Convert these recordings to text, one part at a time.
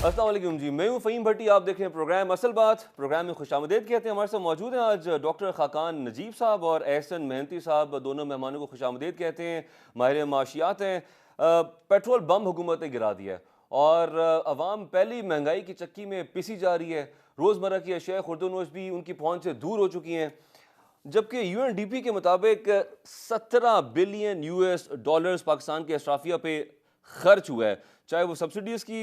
अस्सलाम वालेकुम जी, मैं हूँ फ़हीम भट्टी। आप देख रहे हैं प्रोग्राम असल बात। प्रोग्राम में खुशामदीद कहते हैं। हमारे साथ मौजूद हैं आज डॉक्टर खाकान नजीब साहब और एहसन मेहनती साहब। दोनों मेहमानों को खुशामदीद कहते हैं। माहिर माशियात हैं। पेट्रोल बम हुकूमत ने गिरा दिया है और अवाम पहली महंगाई की चक्की में पिसी जा रही है। रोज़मर्रा की अशिया खुर्दोनोश भी उनकी पहुँच से दूर हो चुकी हैं। जबकि यूएनडीपी के मुताबिक 17 बिलियन यूएस डॉलर्स पाकिस्तान के अशराफिया पे खर्च हुआ है, चाहे वो सब्सिडीज़ की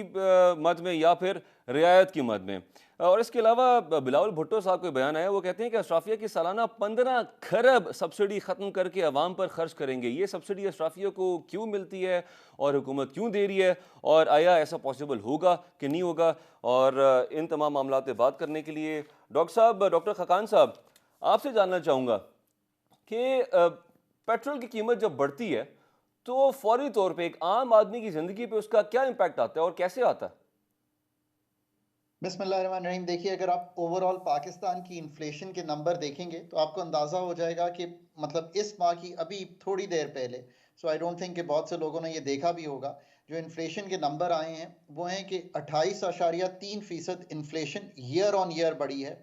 मद में या फिर रियायत की मद में। और इसके अलावा बिलावल भुट्टो साहब का बयान आया, वो कहते हैं कि अशराफिया की सालाना 15 खरब सब्सिडी ख़त्म करके अवाम पर खर्च करेंगे। ये सब्सिडी अशराफिया को क्यों मिलती है और हुकूमत क्यों दे रही है, और आया ऐसा पॉसिबल होगा कि नहीं होगा? और इन तमाम मामला पर बात करने के लिए डॉक्टर साहब, डॉक्टर खाकान साहब, आपसे जानना चाहूँगा कि पेट्रोल की कीमत जब बढ़ती है तो फौरी तौर पे एक आम आदमी की ज़िंदगी पे उसका क्या इम्पैक्ट आता है और कैसे आता है? बिस्मिल्लाहिर्रहमानिर्रहीम। देखिए, अगर आप ओवरऑल पाकिस्तान की इन्फ्लेशन के नंबर देखेंगे तो आपको अंदाज़ा हो जाएगा कि मतलब इस माह की अभी थोड़ी देर पहले, सो आई डोंट थिंक कि बहुत से लोगों ने ये देखा भी होगा, जो इन्फ्लेशन के नंबर आए हैं वो हैं कि 28.3% इन्फ्लेशन ईयर ऑन ईयर बढ़ी है।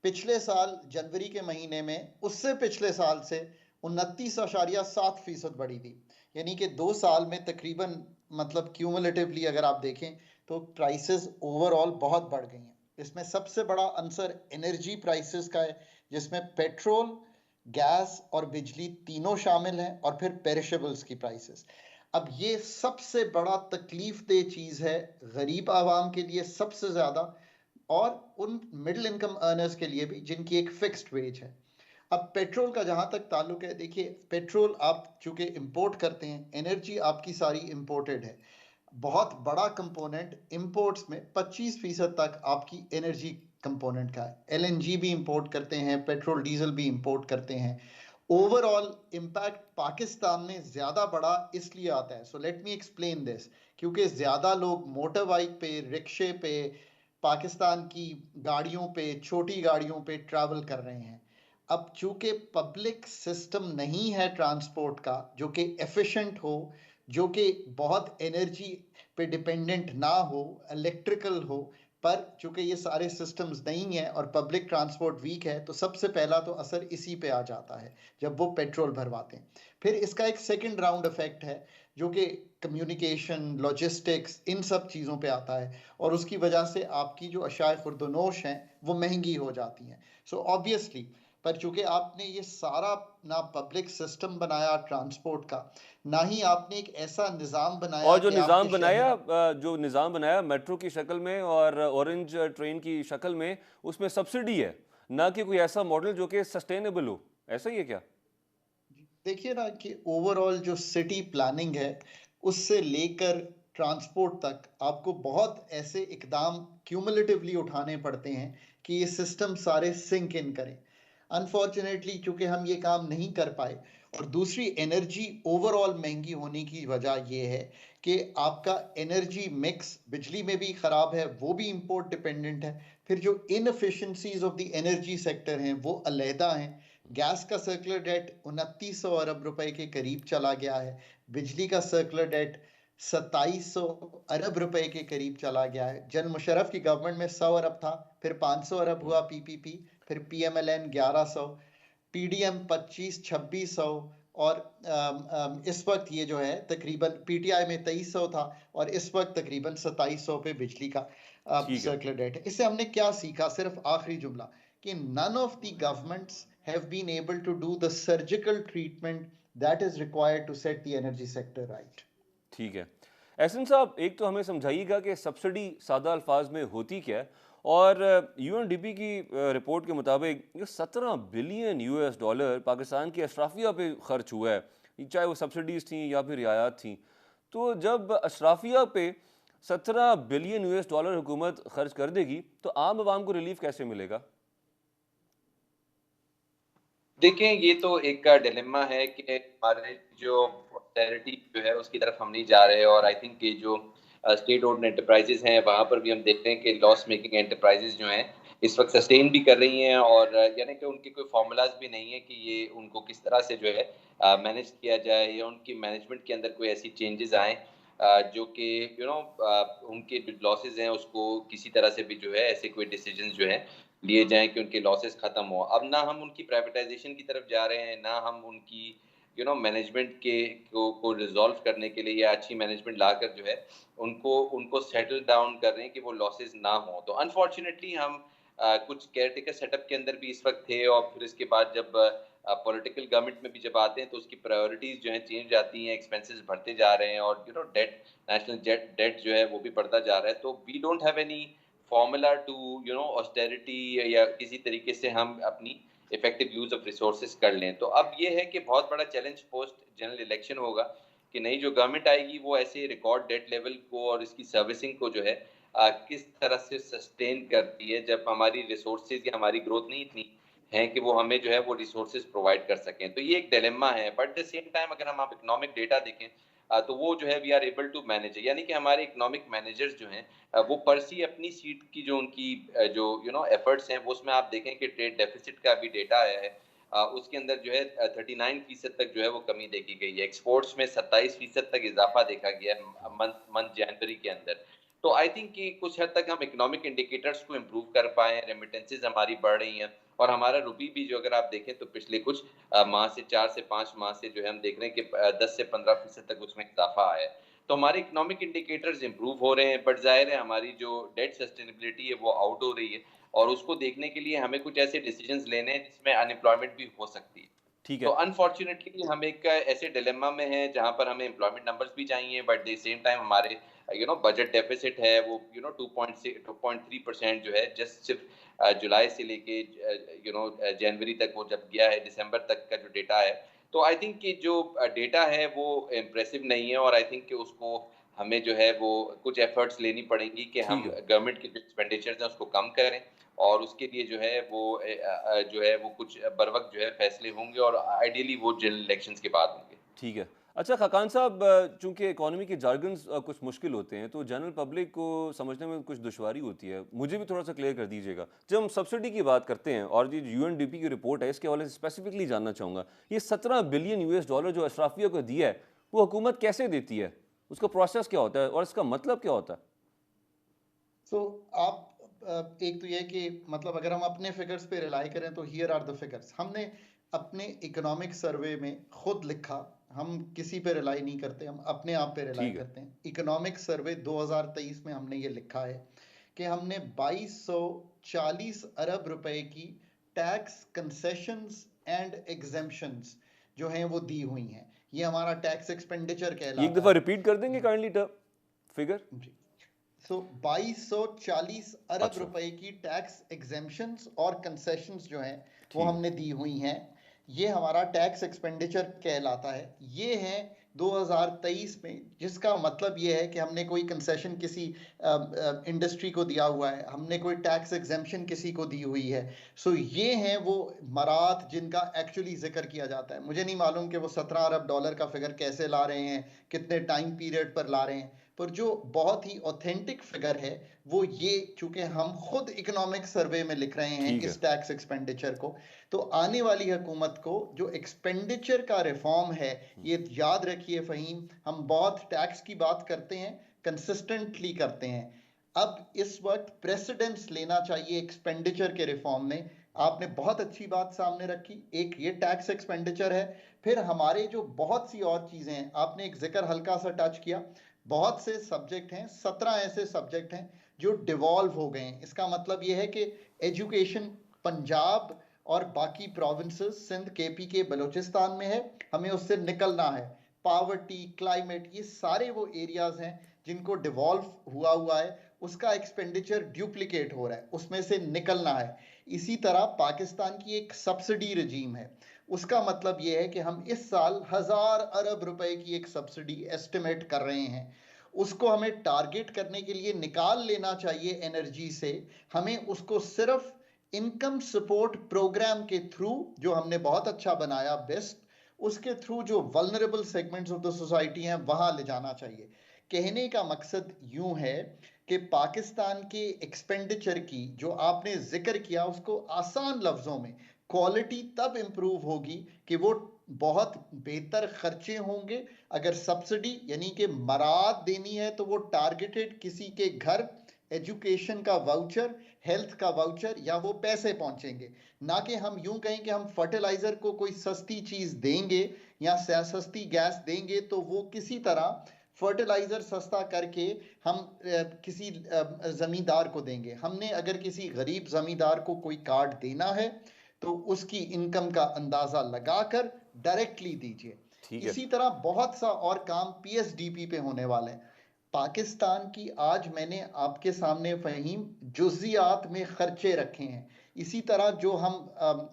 पिछले साल जनवरी के महीने में उससे पिछले साल से 29.7% बढ़ी थी। यानी कि 2 साल में तकरीबन मतलब क्यूमुलेटिवली अगर आप देखें तो प्राइसेस ओवरऑल बहुत बढ़ गई हैं। इसमें सबसे बड़ा अंसर एनर्जी प्राइसेस का है, जिसमें पेट्रोल, गैस और बिजली तीनों शामिल हैं, और फिर पेरिशेबल्स की प्राइसेस। अब ये सबसे बड़ा तकलीफ दे चीज़ है गरीब आवाम के लिए सबसे ज़्यादा, और उन मिडिल इनकम अर्नर्स के लिए भी जिनकी एक फिक्स्ड वेज है। अब पेट्रोल का जहां तक ताल्लुक है, देखिए पेट्रोल आप चूंकि इंपोर्ट करते हैं, एनर्जी आपकी सारी इंपोर्टेड है। बहुत बड़ा कंपोनेंट इंपोर्ट्स में 25% तक आपकी एनर्जी कंपोनेंट का है। एलएनजी भी इंपोर्ट करते हैं, पेट्रोल डीजल भी इंपोर्ट करते हैं। ओवरऑल इम्पैक्ट पाकिस्तान में ज्यादा बड़ा इसलिए आता है, so let me explain this, क्योंकि ज्यादा लोग मोटर बाइक पे, रिक्शे पे, पाकिस्तान की गाड़ियों पे, छोटी गाड़ियों पे ट्रैवल कर रहे हैं। अब चूंकि पब्लिक सिस्टम नहीं है ट्रांसपोर्ट का जो कि एफिशिएंट हो, जो कि बहुत एनर्जी पे डिपेंडेंट ना हो, इलेक्ट्रिकल हो, पर चूंकि ये सारे सिस्टम्स नहीं है और पब्लिक ट्रांसपोर्ट वीक है, तो सबसे पहला तो असर इसी पे आ जाता है जब वो पेट्रोल भरवाते हैं। फिर इसका एक सेकंड राउंड इफेक्ट है जो कि कम्युनिकेशन, लॉजिस्टिक्स, इन सब चीज़ों पे आता है, और उसकी वजह से आपकी जो अशाए खुर्दनोश हैं वो महंगी हो जाती हैं। सो ऑब्वियसली, पर चूंकि आपने ये सारा ना पब्लिक सिस्टम बनाया ट्रांसपोर्ट का, ना ही आपने एक ऐसा निज़ाम बनाया और जो कि आपके निज़ाम बनाया, शहर। मेट्रो की शक्ल में और ऑरेंज ट्रेन की शक्ल में, उसमें सब्सिडी है, ना कि कोई ऐसा मॉडल जो कि सस्टेनेबल हो। ऐसा ही है क्या? देखिए ना कि ओवरऑल जो सिटी प्लानिंग है उससे लेकर ट्रांसपोर्ट तक आपको बहुत ऐसे इकदाम क्यूमुलेटिवली उठाने पड़ते हैं कि ये सिस्टम सारे सिंक इन करें। अनफॉर्चुनेटली चूंकि हम ये काम नहीं कर पाए, और दूसरी एनर्जी ओवरऑल महंगी होने की वजह ये है कि आपका एनर्जी मिक्स बिजली में भी खराब है, वो भी इंपोर्ट डिपेंडेंट है। फिर जो inefficiencies of the energy sector हैं वो अलहदा हैं। गैस का सर्कुलर डेट 2900 अरब रुपए के करीब चला गया है। बिजली का सर्कुलर डेट 2700 अरब रुपए के करीब चला गया है। जन मुशर्रफ की गवर्नमेंट में 100 अरब था, फिर 500 अरब हुआ पीपीपी, फिर पीएमएलएन 1100, पीडीएम 25-2600, और इस वक्त ये जो है तकरीबन पीटीआई में 2300 था, और इस वक्त तकरीबन 2700 पे बिजली का ठीक है। सर्कुलर डेट है। इससे हमने क्या सीखा? सिर्फ आखिरी जुमला कि none of the governments have been able to do the surgical treatment that is required to set the energy sector right. ठीक है। एहसन साहब, एक तो हमें समझाइएगा कि सब्सिडी सादा अल्फाज में होती क्या है, और यूएनडीपी की रिपोर्ट के मुताबिक ये 17 बिलियन यूएस डॉलर पाकिस्तान की अशराफिया पे खर्च हुआ है, चाहे वो सब्सिडीज़ थी या फिर रियायत थी। तो जब अशराफिया पे 17 बिलियन यूएस डॉलर हुकूमत खर्च कर देगी तो आम आवाम को रिलीफ कैसे मिलेगा? देखें, ये तो एक डिलेमा है कि हमारे जो प्रॉस्पेरिटी जो है उसकी तरफ हम नहीं जा रहे, और आई थिंक ये जो स्टेट ओन्ड एंटरप्राइजेज़ हैं वहाँ पर भी हम देख रहे हैं कि लॉस मेकिंग एंटरप्राइजेज़ जो हैं इस वक्त सस्टेन भी कर रही हैं, और यानी कि उनके कोई फार्मूलाज भी नहीं है कि ये उनको किस तरह से जो है मैनेज किया जाए, या उनकी मैनेजमेंट के अंदर कोई ऐसी चेंजेस आएँ जो कि उनके जो लॉसेस हैं उसको किसी तरह से भी जो है ऐसे कोई डिसीजन जो है लिए जाएं कि उनके लॉसेस खत्म हो। अब ना हम उनकी प्राइवेटाइजेशन की तरफ जा रहे हैं, ना हम उनकी मैनेजमेंट के को रिजॉल्व करने के लिए या अच्छी मैनेजमेंट लाकर जो है उनको उनको सेटल डाउन कर रहे हैं कि वो लॉसेस ना हो। तो अनफॉर्चुनेटली हम कुछ केयर टेकर सेटअप के अंदर भी इस वक्त थे, और फिर इसके बाद जब पॉलिटिकल गवर्नमेंट में भी जब आते हैं तो उसकी प्रायोरिटीज जो है चेंज जाती हैं, एक्सपेंसेस बढ़ते जा रहे हैं, और डेट, नेशनल डेट जो है वो भी बढ़ता जा रहा है। तो we don't have any formula to austerity या किसी तरीके से हम अपनी इफेक्टिव यूज ऑफ रिसोर्सेज कर लें। तो अब ये है कि बहुत बड़ा चैलेंज पोस्ट जनरल इलेक्शन होगा कि नई जो गवर्नमेंट आएगी वो ऐसे रिकॉर्ड डेट लेवल को और इसकी सर्विसिंग को जो है किस तरह से सस्टेन करती है, जब हमारी रिसोर्सेज या हमारी ग्रोथ नहीं इतनी है कि वो हमें जो है वो रिसोर्सेज प्रोवाइड कर सकें। तो ये एक डिलेमा है, बट द सेम टाइम अगर हम आप इकोनॉमिक डेटा देखें तो वो जो है we are able to manage, यानी कि हमारे इकोनॉमिक मैनेजर्स जो हैं वो परसी अपनी सीट की जो उनकी जो एफर्ट्स हैं वो उसमें आप देखें कि ट्रेड डेफिसिट का भी डेटा आया है, उसके अंदर जो है 39% तक जो है वो कमी देखी गई है। एक्सपोर्ट्स में 27% तक इजाफा देखा गया है मंथ जनवरी के अंदर। तो आई थिंक कि कुछ हद तक हम इकोनॉमिक इंडिकेटर्स को इम्प्रूव कर पाए, रेमिटेंसेज हमारी बढ़ रही हैं, और हमारा रुपी भी जो अगर आप देखें तो पिछले कुछ माह से 4 से 5 माह से जो है हम देख रहे हैं कि 10 से 15% तक उसमें इजाफा आया है। तो हमारे इकोनॉमिक इंडिकेटर्स इंप्रूव हो रहे हैं, बट जाहिर है हमारी जो डेट सस्टेनेबिलिटी है वो आउट हो रही है, और उसको देखने के लिए हमें कुछ ऐसे डिसीजंस लेने हैं जिसमें अनएम्प्लॉयमेंट भी हो सकती है। ठीक तो है। अनफॉर्चुनेटली हम एक ऐसे डिलेमा में हैं जहां पर हमें एम्प्लॉयमेंट नंबर्स भी चाहिए, बट द सेम टाइम हमारे बजट डेफिसिट है वो 2.3% जो है, जस्ट सिर्फ जुलाई से लेके जनवरी तक, वो जब गया है दिसंबर तक का जो डेटा है। तो आई थिंक कि जो डेटा है वो इम्प्रेसिव नहीं है, और आई थिंक कि उसको हमें जो है वो कुछ एफर्ट्स लेनी पड़ेंगी कि ठीक हम है। गवर्नमेंट के जो एक्सपेंडिचर्स हैं उसको कम करें, और उसके लिए जो है वो जो है वो कुछ बर वक्त जो है फैसले होंगे, और आइडियली वो जनरल इलेक्शंस के बाद होंगे। ठीक है। अच्छा खाकान साहब, चूंकि इकोनॉमी के जार्गन्स कुछ मुश्किल होते हैं तो जनरल पब्लिक को समझने में कुछ दुश्वारी होती है, मुझे भी थोड़ा सा क्लियर कर दीजिएगा। जब हम सब्सिडी की बात करते हैं, और ये यूएनडीपी की रिपोर्ट है, इसके हवाले से स्पेसिफिकली जानना चाहूँगा, ये 17 बिलियन यूएस डॉलर जो अशराफिया को दिया है वो हुकूमत कैसे देती है, उसका प्रोसेस क्या होता है और इसका मतलब क्या होता है? सो आप एक तो ये कि मतलब अगर हम अपने फिगर्स पे रिलाई करें तो हियर आर द फिगर्स। हमने अपने इकोनॉमिक सर्वे में खुद लिखा, हम किसी पे रिलाई नहीं करते, हम अपने आप पे रिलाई ठीक है। करते हैं। इकोनॉमिक सर्वे 2023 में हमने ये लिखा है कि हमने 2240 अरब रुपए की टैक्स कंसेशंस एंड एग्जेम्पशंस जो हैं वो दी हुई हैं। ये हमारा टैक्स एक्सपेंडिचर ये एक कहलाता दफ़ा है। रिपीट कर देंगे काइंडली फिगर? जी। सो 2240 अरब अच्छा। रुपए की टैक्स एग्जेम्पशंस और कंसेशंस जो हैं वो ठीक है। हमने दी हुई हैं। ये हमारा टैक्स एक्सपेंडिचर कहलाता है। ये है 2023 में, जिसका मतलब ये है कि हमने कोई कंसेशन किसी इंडस्ट्री को दिया हुआ है, हमने कोई टैक्स एग्जेम्पशन किसी को दी हुई है। सो ये हैं वो मरात जिनका एक्चुअली जिक्र किया जाता है। मुझे नहीं मालूम कि वो 17 अरब डॉलर का फिगर कैसे ला रहे हैं, कितने टाइम पीरियड पर ला रहे हैं, पर जो बहुत ही ऑथेंटिक फिगर है वो ये, चूंकि हम खुद इकोनॉमिक सर्वे में लिख रहे हैं ठीक है। इस टैक्स एक्सपेंडिचर को, तो आने वाली हुकूमत को जो एक्सपेंडिचर का रिफॉर्म है, ये याद रखिए फ़हीम, हम बहुत टैक्स की बात करते हैं, कंसिस्टेंटली करते हैं। अब इस वक्त प्रेसिडेंस लेना चाहिए एक्सपेंडिचर के रिफॉर्म में। आपने बहुत अच्छी बात सामने रखी, एक ये टैक्स एक्सपेंडिचर है, फिर हमारे जो बहुत सी और चीज़ें हैं, आपने एक जिक्र हल्का सा टच किया, बहुत से सब्जेक्ट हैं, 17 ऐसे सब्जेक्ट हैं जो डिवॉल्व हो गए हैं। इसका मतलब यह है कि एजुकेशन पंजाब और बाकी प्रोविंसेस, सिंध, केपी के बलूचिस्तान में है, हमें उससे निकलना है। पावर्टी, क्लाइमेट, ये सारे वो एरियाज हैं जिनको डिवॉल्व हुआ हुआ है, उसका एक्सपेंडिचर ड्यूप्लिकेट हो रहा है, उसमें से निकलना है। इसी तरह पाकिस्तान की एक सब्सिडी रजीम है, उसका मतलब यह है कि हम इस साल 1000 अरब रुपए की एक सब्सिडी एस्टिमेट कर रहे हैं, उसको हमें टारगेट करने के लिए निकाल लेना चाहिए एनर्जी से। हमें उसको सिर्फ इनकम सपोर्ट प्रोग्राम के थ्रू, जो हमने बहुत अच्छा बनाया बेस्ट, उसके थ्रू जो vulnerable segments of the society हैं वहां ले जाना चाहिए। कहने का मकसद यूं है कि पाकिस्तान के एक्सपेंडिचर की जो आपने जिक्र किया, उसको आसान लफ्जों में, क्वालिटी तब इंप्रूव होगी कि वो बहुत बेहतर खर्चे होंगे। अगर सब्सिडी यानी कि मराद देनी है तो वो टारगेटेड किसी के घर एजुकेशन का वाउचर, हेल्थ का वाउचर, या वो पैसे पहुंचेंगे। ना कि हम यूं कहें कि हम फर्टिलाइजर को कोई सस्ती चीज देंगे या सस्ती गैस देंगे तो वो किसी तरह फर्टिलाइजर सस्ता करके हम किसी जमींदार को देंगे। हमने अगर किसी गरीब जमींदार को कोई कार्ड देना है तो उसकी इनकम का अंदाजा लगाकर डायरेक्टली दीजिए। ठीक है। इसी तरह बहुत सा और काम पीएसडीपी पे होने वाले हैं। पाकिस्तान की आज मैंने आपके सामने फहीम जुजियात में खर्चे रखे हैं। इसी तरह जो हम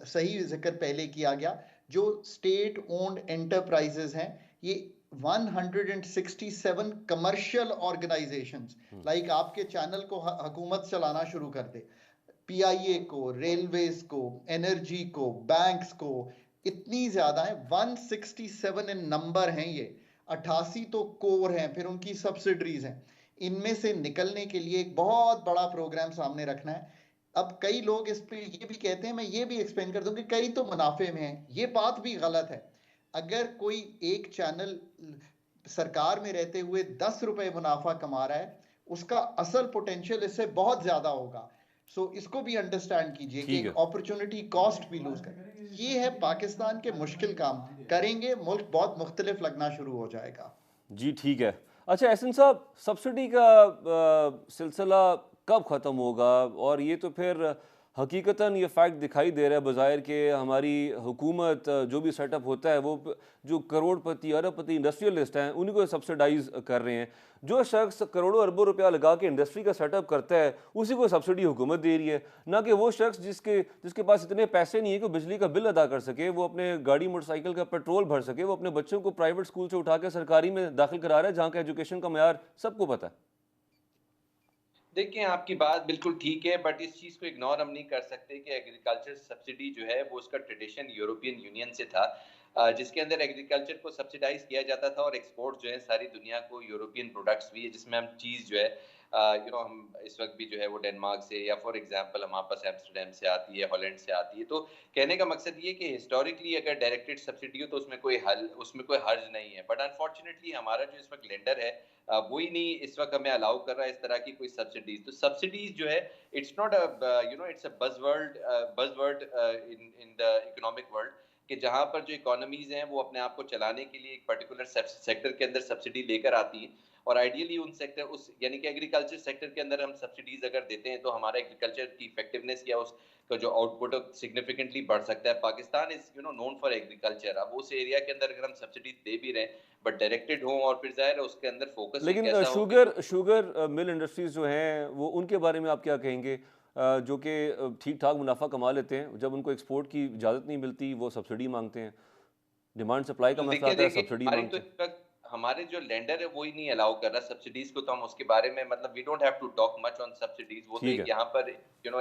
सही जिक्र पहले किया गया, जो स्टेट ओन्ड एंटरप्राइजेस हैं, ये 167 कमर्शियल ऑर्गेनाइजेशंस, लाइक आपके चैनल को हुकूमत चलाना शुरू कर दे, पीआईए को, रेलवेज को, एनर्जी को, बैंक्स को, इतनी ज्यादा है, 167 इन नंबर हैं ये। 88 तो कोर हैं, फिर उनकी सब्सिडरीज हैं। इनमें से निकलने के लिए एक बहुत बड़ा प्रोग्राम सामने रखना है। अब कई लोग इस पे ये भी कहते हैं, मैं ये भी एक्सप्लेन कर दूं कि कई तो मुनाफे में हैं। ये बात भी गलत है। अगर कोई एक चैनल सरकार में रहते हुए 10 रुपए मुनाफा कमा रहा है, उसका असल पोटेंशियल इससे बहुत ज्यादा होगा। सो इसको भी अंडरस्टैंड कीजिए कि ठीक है। एक अपॉर्चुनिटी कॉस्ट भी लूज कर। ये है पाकिस्तान के मुश्किल काम। करेंगे मुल्क बहुत मुख्तलिफ लगना शुरू हो जाएगा। जी ठीक है। अच्छा एहसन साहब, सब्सिडी का सिलसिला कब ख़त्म होगा? और ये तो फिर हकीकतन ये फैक्ट दिखाई दे रहा है बज़ाहिर कि हमारी हुकूमत जो भी सेटअप होता है वो जो करोड़पति अरबपति इंडस्ट्रियलिस्ट हैं उन्हीं को सब्सिडाइज कर रहे हैं। जो शख्स करोड़ों अरबों रुपया लगा के इंडस्ट्री का सेटअप करता है उसी को सब्सिडी हुकूमत दे रही है, ना कि वो शख्स जिसके पास इतने पैसे नहीं है कि बिजली का बिल अदा कर सके, वो अपने गाड़ी मोटरसाइकिल का पेट्रोल भर सके, वो अपने बच्चों को प्राइवेट स्कूल से उठा के सरकारी में दाखिल करा रहा है जहाँ का एजुकेशन का मयार सबको पता है। देखिए, आपकी बात बिल्कुल ठीक है, बट इस चीज़ को इग्नोर हम नहीं कर सकते कि एग्रीकल्चर सब्सिडी जो है, वो उसका ट्रेडिशन यूरोपियन यूनियन से था, जिसके अंदर एग्रीकल्चर को सब्सिडाइज़ किया जाता था और एक्सपोर्ट जो है सारी दुनिया को यूरोपियन प्रोडक्ट्स भी है, जिसमें हम चीज़ जो है हम इस वक़्त भी जो है वो डेनमार्क से या फॉर एग्ज़ाम्पल हमारे पास एम्स्टर्डम से आती है, हॉलैंड से आती है। तो कहने का मकसद ये है कि हिस्टोरिकली अगर डायरेक्टेड सब्सिडी हो तो उसमें कोई हर्ज नहीं है। बट अनफॉर्चुनेटली हमारा जो इस वक़्त लेंडर है वो ही नहीं इस वक्त हमें अलाउ कर रहा है इस तरह की कोई सब्सिडीज। तो सब्सिडीज जो है it's not it's a buzzword in the economic world, कि जहां पर जो इकोनॉमीज हैं वो अपने आप को चलाने के लिए एक पर्टिकुलर सेक्टर के अंदर सब्सिडी लेकर आती हैं, और आइडियली उन सेक्टर उस यानी कि एग्रीकल्चर सेक्टर के अंदर हम सब्सिडीज अगर देते हैं तो हमारा एग्रीकल्चर की इफेक्टिवनेस या उसका जो आउटपुट सिग्निफिकेंटली बढ़ सकता है। Pakistan is known for agriculture. अब उस एरिया के अंदर अगर हम सब्सिडीज दे भी रहे हैं बट डायरेक्टेड हो, और फिर जाहिर है उसके अंदर फोकस एक लेकिन ऐसा हो कि शुगर मिल इंडस्ट्रीज जो हैं वो उनके बारे में आप क्या कहेंगे? जो कि ठीक ठाक मुनाफा कमा लेते हैं, जब उनको एक्सपोर्ट की इजाज़त नहीं मिलती वो सब्सिडी मांगते हैं, डिमांड सप्लाई का मसला आता है, देखिए सब्सिडी हमारी तो मांगते हैं। इस वक्त हमारे जो लेंडर है वो ही नहीं अलाउ कर रहा सब्सिडीज को, तो हम उसके बारे में मतलब we don't have to talk much on subsidies. वो तो ठीक एक है। यहाँ पर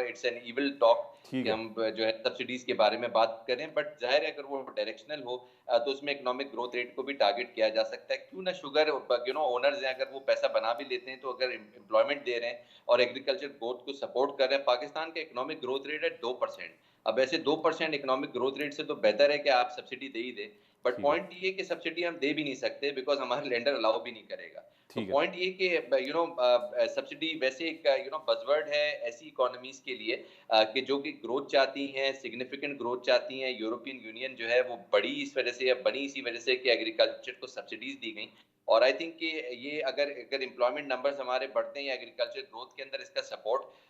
इट्स एन इविल टॉक ठीक कि है। हम जो है सब्सिडीज के बारे में बात करें, बट जाहिर है अगर वो डायरेक्शनल हो तो उसमें इकोनॉमिक ग्रोथ रेट को भी टारगेट किया जा सकता है। क्यों ना शुगर ओनर्स हैं अगर वो पैसा बना भी लेते हैं तो अगर एम्प्लॉयमेंट दे रहे हैं और एग्रीकल्चर ग्रोथ को सपोर्ट कर रहे हैं। पाकिस्तान का इकोनॉमिक ग्रोथ रेट है 2%। अब ऐसे 2% इकोनॉमिक ग्रोथ रेट से तो बेहतर है कि आप सब्सिडी दे ही दें, बट ठीक है। पॉइंट ये कि सब्सिडी हम दे भी नहीं सकते बिकॉज हमारा लेंडर अलाउ भी नहीं करेगा। तो ठीक है। पॉइंट ये कि सब्सिडी वैसे एक बजवर्ड है ऐसी इकोनॉमीज के लिए कि जो कि ग्रोथ चाहती हैं, सिग्निफिकेंट ग्रोथ चाहती हैं। यूरोपियन यूनियन जो है वो बड़ी इस वजह से या बनी इसी वजह से कि एग्रीकल्चर को सब्सिडीज दी गई। और आई थिंक कि ये अगर एम्प्लॉयमेंट नंबर्स हमारे बढ़ते हैं या एग्रीकल्चर ग्रोथ के अंदर इसका सपोर्ट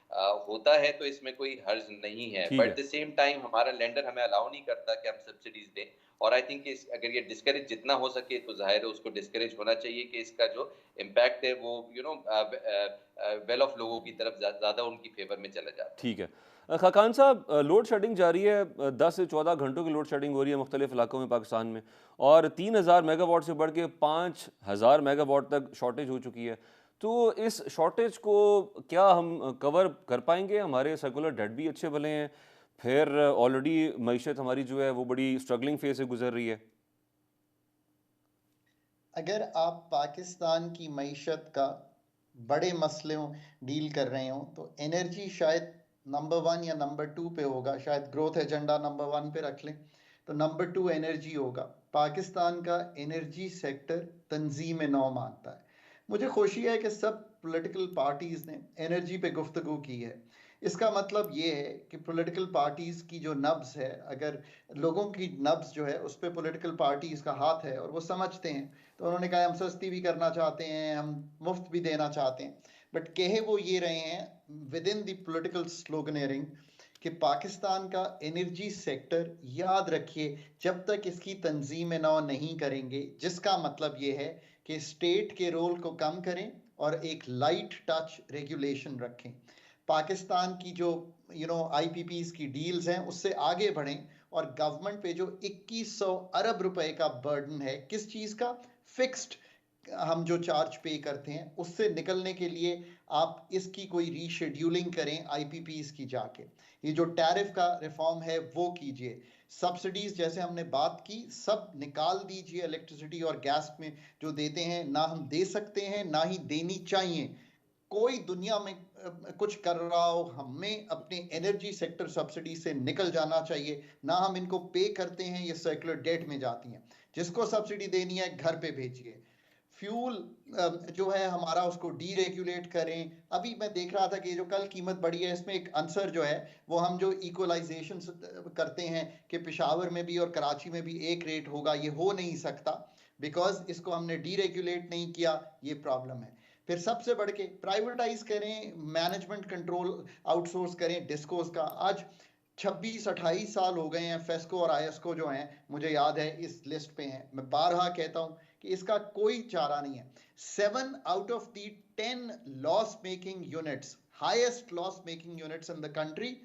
होता है तो इसमें कोई हर्ज नहीं है। ठीक बट है। एट द सेम टाइम हमारा लेंडर हमें अलाउ नहीं करता कि हम सब्सिडीज दें। और आई थिंक अगर ये डिस्करेज जितना हो सके तो जाहिर है उसको डिस्करेज होना चाहिए कि इसका जो इम्पैक्ट है वो वेल ऑफ लोगों की तरफ ज्यादा उनकी फेवर में चला जाता है। ठीक है। खाकान साहब, लोड शेडिंग जारी है, 10 से 14 घंटों की लोड शेडिंग हो रही है मुख्तलिफ इलाकों में पाकिस्तान में, और 3000 मेगावाट से बढ़ के 5000 मेगावाट तक शॉर्टेज हो चुकी है। तो इस शॉर्टेज को क्या हम कवर कर पाएंगे? हमारे सर्कुलर डेट भी अच्छे भले हैं, फिर ऑलरेडी मईशत हमारी जो है वो बड़ी स्ट्रगलिंग फेज से गुजर रही है। अगर आप पाकिस्तान की मईशत का बड़े मसलों डील कर रहे हो तो एनर्जी शायद नंबर 1 या नंबर 2 पे होगा। शायद ग्रोथ एजेंडा नंबर 1 पे रख लें। तो नंबर 2 एनर्जी होगा। पाकिस्तान का एनर्जी सेक्टर तंजीम नौ मानता है। मुझे खुशी है कि सब पॉलिटिकल पार्टीज ने एनर्जी पे गुफ्तगू की है। इसका मतलब ये है कि पॉलिटिकल पार्टीज की जो नब्ज है, अगर लोगों की नब्ज जो है उस पर पॉलिटिकल पार्टीज का हाथ है और वो समझते हैं, तो उन्होंने कहा हम सस्ती भी करना चाहते हैं, हम मुफ्त भी देना चाहते हैं। बट कहे वो ये रहे हैं विद इन द पॉलिटिकल स्लोगनेरिंग कि पाकिस्तान का एनर्जी सेक्टर, याद रखिए, जब तक इसकी तंजीम नौ नहीं करेंगे, जिसका मतलब ये है कि स्टेट के रोल को कम करें और एक लाइट टच रेगुलेशन रखें। पाकिस्तान की जो आईपीपीज की डील्स हैं उससे आगे बढ़ें और गवर्नमेंट पे जो 2100 अरब रुपए का बर्डन है, किस चीज का, फिक्स्ड हम जो चार्ज पे करते हैं, उससे निकलने के लिए आप इसकी कोई रीशेड्यूलिंग करें आईपीपीज की जाके। ये जो टैरिफ का रिफॉर्म है वो कीजिए। सब्सिडीज जैसे हमने बात की सब निकाल दीजिए, इलेक्ट्रिसिटी और गैस में जो देते हैं ना हम दे सकते हैं ना ही देनी चाहिए। कोई दुनिया में कुछ कर रहा हो, हमें अपने एनर्जी सेक्टर सब्सिडी से निकल जाना चाहिए। ना हम इनको पे करते हैं, ये सर्कुलर डेट में जाती हैं। जिसको सब्सिडी देनी है घर पे भेजिए। फ्यूल जो है हमारा उसको डीरेगुलेट करें। अभी मैं देख रहा था कि जो कल कीमत बढ़ी है इसमें एक आंसर जो है वो हम जो इक्वलाइजेशन करते हैं कि पेशावर में भी और कराची में भी एक रेट होगा, ये हो नहीं सकता बिकॉज इसको हमने डीरेगुलेट नहीं किया, ये प्रॉब्लम है। फिर सबसे बढ़ के प्राइवेटाइज करें, मैनेजमेंट कंट्रोल आउटसोर्स करें डिस्कोस का। आज 26-28 साल हो गए हैं फेस्को और आईएसको जो हैं, मुझे याद है इस लिस्ट पे हैं। मैं बारहा कहता हूं कि इसका कोई चारा नहीं है। 7 out of the 10 loss making units, highest loss making units in the country,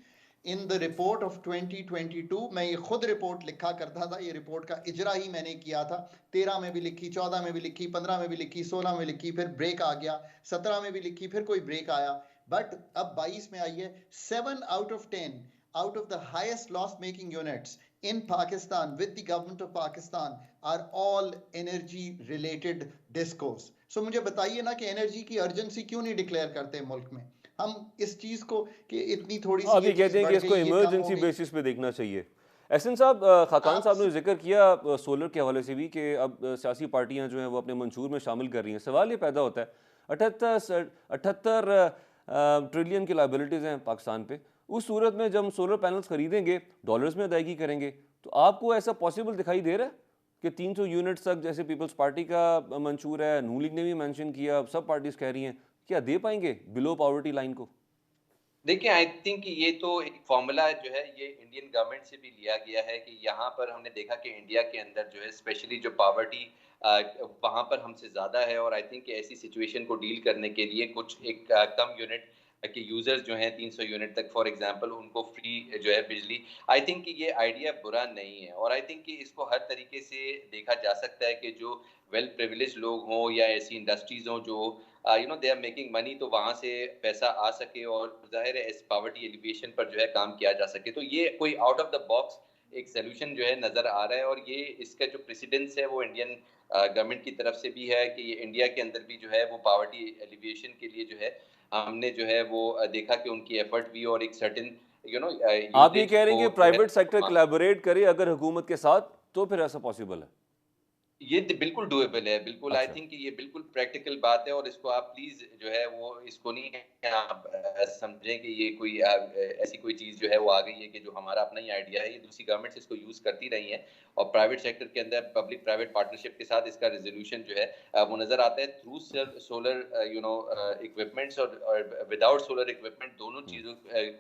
in the report of 2022, मैं ये खुद रिपोर्ट लिखा करता था, ये रिपोर्ट का इजरा ही मैंने किया था। 13 में भी लिखी, 14 में भी लिखी, 15 में भी लिखी, 16 में लिखी, फिर ब्रेक आ गया, 17 में भी लिखी, फिर कोई ब्रेक आया, बट अब 22 में आई है। 7 out of 10 out of the highest loss making units in Pakistan with the government of Pakistan are all energy related discos. So मुझे बताइए ना कि एनर्जी की अर्जेंसी क्यों नहीं डिक्लेयर करते मुल्क में। हम इस चीज को कि इतनी थोड़ी सी आप ये ये कहते चीज हैं कि बढ़ इसको गई, ये कम हो इमरजेंसी गई। बेसिस पे देखना चाहिए। एहसन साहब, खाकान आप साहब ने जिक्र किया सोलर के हवाले से भी कि अब सियासी पार्टियां जो हैं वो अपने मंशूर में शामिल कर रही हैं। सवाल ये पैदा होता है 78 ट्रिलियन की लाइबिलिटीज़ हैं पाकिस्तान पे। उस सूरत में जब हम सोलर पैनल्स खरीदेंगे, डॉलर्स में अदायगी करेंगे, तो आपको ऐसा पॉसिबल दिखाई दे रहा है कि 300 यूनिट्स तक, जैसे पीपल्स पार्टी का मंशूर है, नून लीग ने भी मेंशन किया, सब पार्टीज कह रही हैं, क्या दे पाएंगे बिलो पॉवर्टी लाइन को? देखिए, आई थिंक ये तो एक फ़ॉर्मूला जो है ये इंडियन गवर्नमेंट से भी लिया गया है कि यहाँ पर हमने देखा कि इंडिया के अंदर जो है स्पेशली जो पॉवर्टी वहाँ पर हमसे ज़्यादा है, और आई थिंक ऐसी सिचुएशन को डील करने के लिए कुछ एक कम यूनिट के यूज़र्स जो हैं 300 यूनिट तक फॉर एग्जांपल उनको फ्री जो है बिजली, आई थिंक कि ये आइडिया बुरा नहीं है। और आई थिंक कि इसको हर तरीके से देखा जा सकता है कि जो वेल प्रिविलेज्ड लोग हों या ऐसी इंडस्ट्रीज़ हों जो दे आर मेकिंग मनी, तो वहाँ से पैसा आ सके और ज़ाहिर है इस पॉवर्टी एलिविएशन पर जो है काम किया जा सके। तो ये कोई आउट ऑफ द बॉक्स एक सॉल्यूशन जो है नज़र आ रहा है, और ये इसका जो प्रेसिडेंस है वो इंडियन गवर्नमेंट की तरफ से भी है कि ये इंडिया के अंदर भी जो है वो पॉवर्टी एलिविएशन के लिए जो है हमने जो है वो देखा कि उनकी एफर्ट भी और एक सर्टेन आप ये यूसेज कह रहे हैं को कि जो है प्राइवेट सेक्टर कोलैबोरेट करे अगर हुकूमत के साथ, तो फिर ऐसा पॉसिबल है? ये बिल्कुल डूएबल है, बिल्कुल आई अच्छा। थिंक ये बिल्कुल प्रैक्टिकल बात है, और इसको आप प्लीज़ जो है वो इसको नहीं आप समझें कि ये कोई ऐसी कोई चीज़ जो है वो आ गई है कि जो हमारा अपना ही आइडिया है। ये दूसरी गवर्नमेंट्स इसको यूज़ करती रही हैं, और प्राइवेट सेक्टर के अंदर पब्लिक प्राइवेट पार्टनरशिप के साथ इसका रिज़ॉल्यूशन जो है वो नज़र आता है थ्रू सोलर इक्विपमेंट्स और विदाउट सोलर इक्विपमेंट, दोनों चीज़ों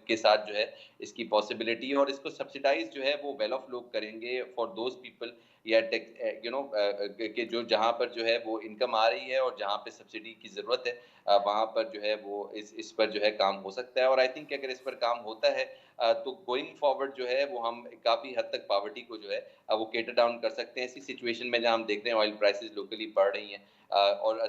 के साथ जो है इसकी पॉसिबिलिटी, और इसको सब्सिडाइज़ जो है वो वेल ऑफ लोग करेंगे फॉर दोज़ पीपल या कि जो जहाँ पर जो है वो इनकम आ रही है और जहाँ पे सब्सिडी की ज़रूरत है वहाँ पर जो है वो इस पर जो है काम हो सकता है। और आई थिंक अगर इस पर काम होता है तो गोइंग फॉरवर्ड जो है वो हम काफ़ी हद तक पॉवर्टी को जो है वो केटर डाउन कर सकते हैं। ऐसी सिचुएशन में जहाँ हम देख रहे हैं ऑयल प्राइसेस लोकली बढ़ रही हैं और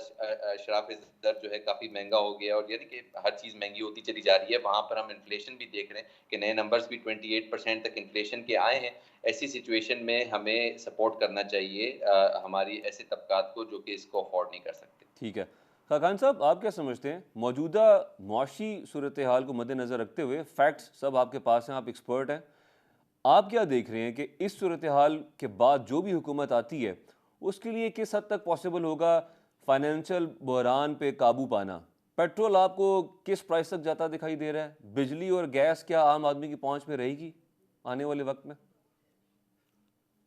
शराब दर जो है काफ़ी महंगा हो गया, और यानी कि हर चीज़ महंगी होती चली जा रही है। वहाँ पर हम इन्फ्लेशन भी देख रहे हैं कि नए नंबर्स भी 28% तक इन्फ्लेशन के आए हैं। ऐसी सिचुएशन में हमें सपोर्ट करना चाहिए हमारी ऐसे तबकात को जो कि इसको अफोर्ड नहीं कर सकते। ठीक है। खाकान साहब, आप क्या समझते हैं मौजूदा मुआशी सूरत हाल को मद्देनज़र रखते हुए, फैक्ट्स सब आपके पास हैं, आप एक्सपर्ट हैं, आप क्या देख रहे हैं कि इस सूरत हाल के बाद जो भी हुकूमत आती है उसके लिए किस हद तक पॉसिबल होगा फाइनेंशियल बहरान पे काबू पाना? पेट्रोल आपको किस प्राइस तक जाता दिखाई दे रहा है? बिजली और गैस क्या आम आदमी की पहुंच में रहेगी आने वाले वक्त में?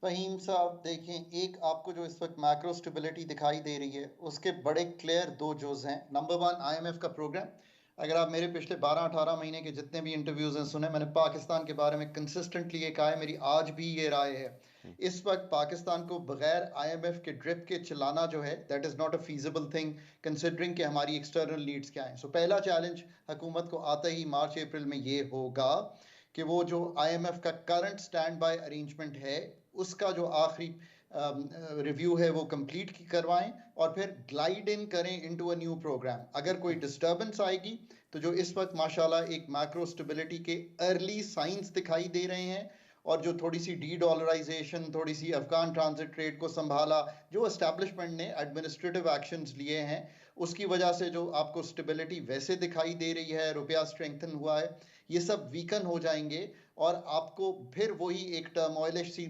फहीम साहब देखें, एक आपको जो इस वक्त मैक्रो स्टेबिलिटी दिखाई दे रही है उसके बड़े क्लियर दो जोज हैं। नंबर वन, आईएमएफ का प्रोग्राम। अगर आप मेरे पिछले 12-18 महीने के जितने भी इंटरव्यूज हैं सुने, मैंने पाकिस्तान के बारे में कंसिस्टेंटली ये कहा है, मेरी आज भी ये राय है। इस वक्त पाकिस्तान को बगैर आईएमएफ के ड्रिप के चलाना जो है, that is not a feasible thing considering कि हमारी एक्सटर्नल नीड्स क्या हैं। सो पहला चैलेंज हुकूमत को आते ही मार्च अप्रैल में ये होगा कि वो जो आईएमएफ का करंट स्टैंड बाय अरेंजमेंट है उसका जो आखिरी रिव्यू है वो कंप्लीट करवाएं और फिर ग्लाइड इन करें इनटू अ न्यू प्रोग्राम। अगर कोई डिस्टर्बेंस आएगी तो जो इस वक्त माशाल्लाह एक मैक्रो स्टेबिलिटी के अर्ली साइंस दिखाई दे रहे हैं और जो थोड़ी सी डी डॉलराइजेशन, थोड़ी सी अफगान ट्रांजिट ट्रेड को संभाला, जो एस्टैब्लिशमेंट ने एडमिनिस्ट्रेटिव एक्शंस लिए हैं उसकी वजह से जो आपको स्टेबिलिटी वैसे दिखाई दे रही है, रुपया स्ट्रेंथन हुआ है, ये सब वीकन हो जाएंगे और आपको फिर वही एक टर्मोइलिश सी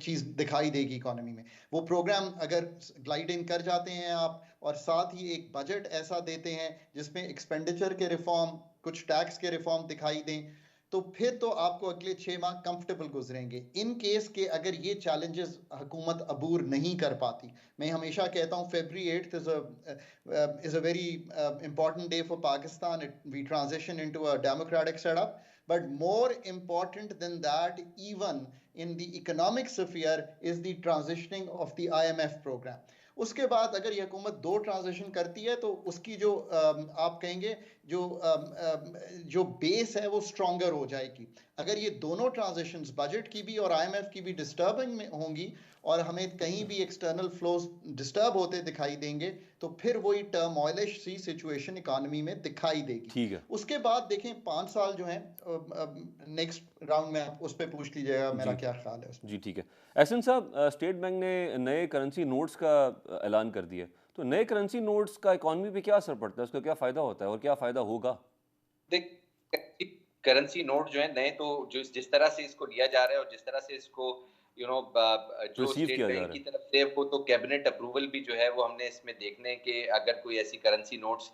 चीज़ दिखाई देगी इकोनॉमी में। वो प्रोग्राम अगर ग्लाइड इन कर जाते हैं आप और साथ ही एक बजट ऐसा देते हैं जिसमें एक्सपेंडिचर के रिफॉर्म, कुछ टैक्स के रिफॉर्म दिखाई दें, तो फिर तो आपको अगले 6 माह कंफर्टेबल गुजरेंगे। इन केस के अगर ये चैलेंजेस हुकूमत अबूर नहीं कर पाती, मैं हमेशा कहता हूँ February 8th is a very important day for Pakistan. We transition into a democratic setup. But more important than that, even in the economic sphere, is the transitioning of the IMF program. उसके बाद अगर ये हुकूमत दो transition करती है तो उसकी जो आप कहेंगे जो बेस है वो स्ट्रॉन्गर हो जाएगी। अगर ये दोनों ट्रांजिशंस, बजट की भी और आईएमएफ की भी डिस्टर्बिंग में होंगी और हमें कहीं भी एक्सटर्नल फ्लोज डिस्टर्ब होते दिखाई देंगे तो फिर वही टर्मोइलिश सी सिचुएशन इकोनॉमी में दिखाई देगी। ठीक है। उसके बाद देखें 5 साल जो हैं, नेक्स्ट राउंड में आप उस पर पूछ लीजिएगा मेरा जी क्या ख्याल है उसमें। जी ठीक है। एहसन साहब, स्टेट बैंक ने नए करेंसी नोट्स का ऐलान कर दिया, तो नए करेंसी नोट्स का इकॉनमी पे क्या असर पड़ता है, उसका क्या फ़ायदा होता है और क्या फ़ायदा होगा? देख, करेंसी नोट जो है नए, तो जो जिस तरह से इसको लिया जा रहा है और जिस तरह से इसको जो रिसीव स्टेट किया जा बैंक रहा की है। तरफ से वो तो कैबिनेट अप्रूवल भी जो है वो हमने इसमें देखने के, अगर कोई ऐसी करेंसी नोट्स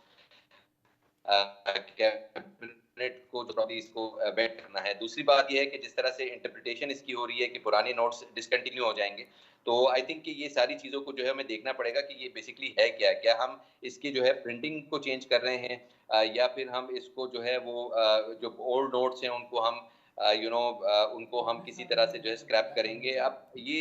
कैबिनेट को जो प्रॉब्ली इसको वेट करना है। दूसरी बात यह है कि जिस तरह से इंटरप्रिटेशन इसकी हो रही है कि पुराने नोट्स डिसकंटिन्यू हो जाएंगे, तो आई थिंक कि ये सारी चीज़ों को जो है हमें देखना पड़ेगा कि ये बेसिकली है क्या हम इसकी जो है प्रिंटिंग को चेंज कर रहे हैं, या फिर हम इसको जो है वो जो ओल्ड नोट्स हैं उनको हम उनको हम किसी तरह से जो है स्क्रैप करेंगे। अब ये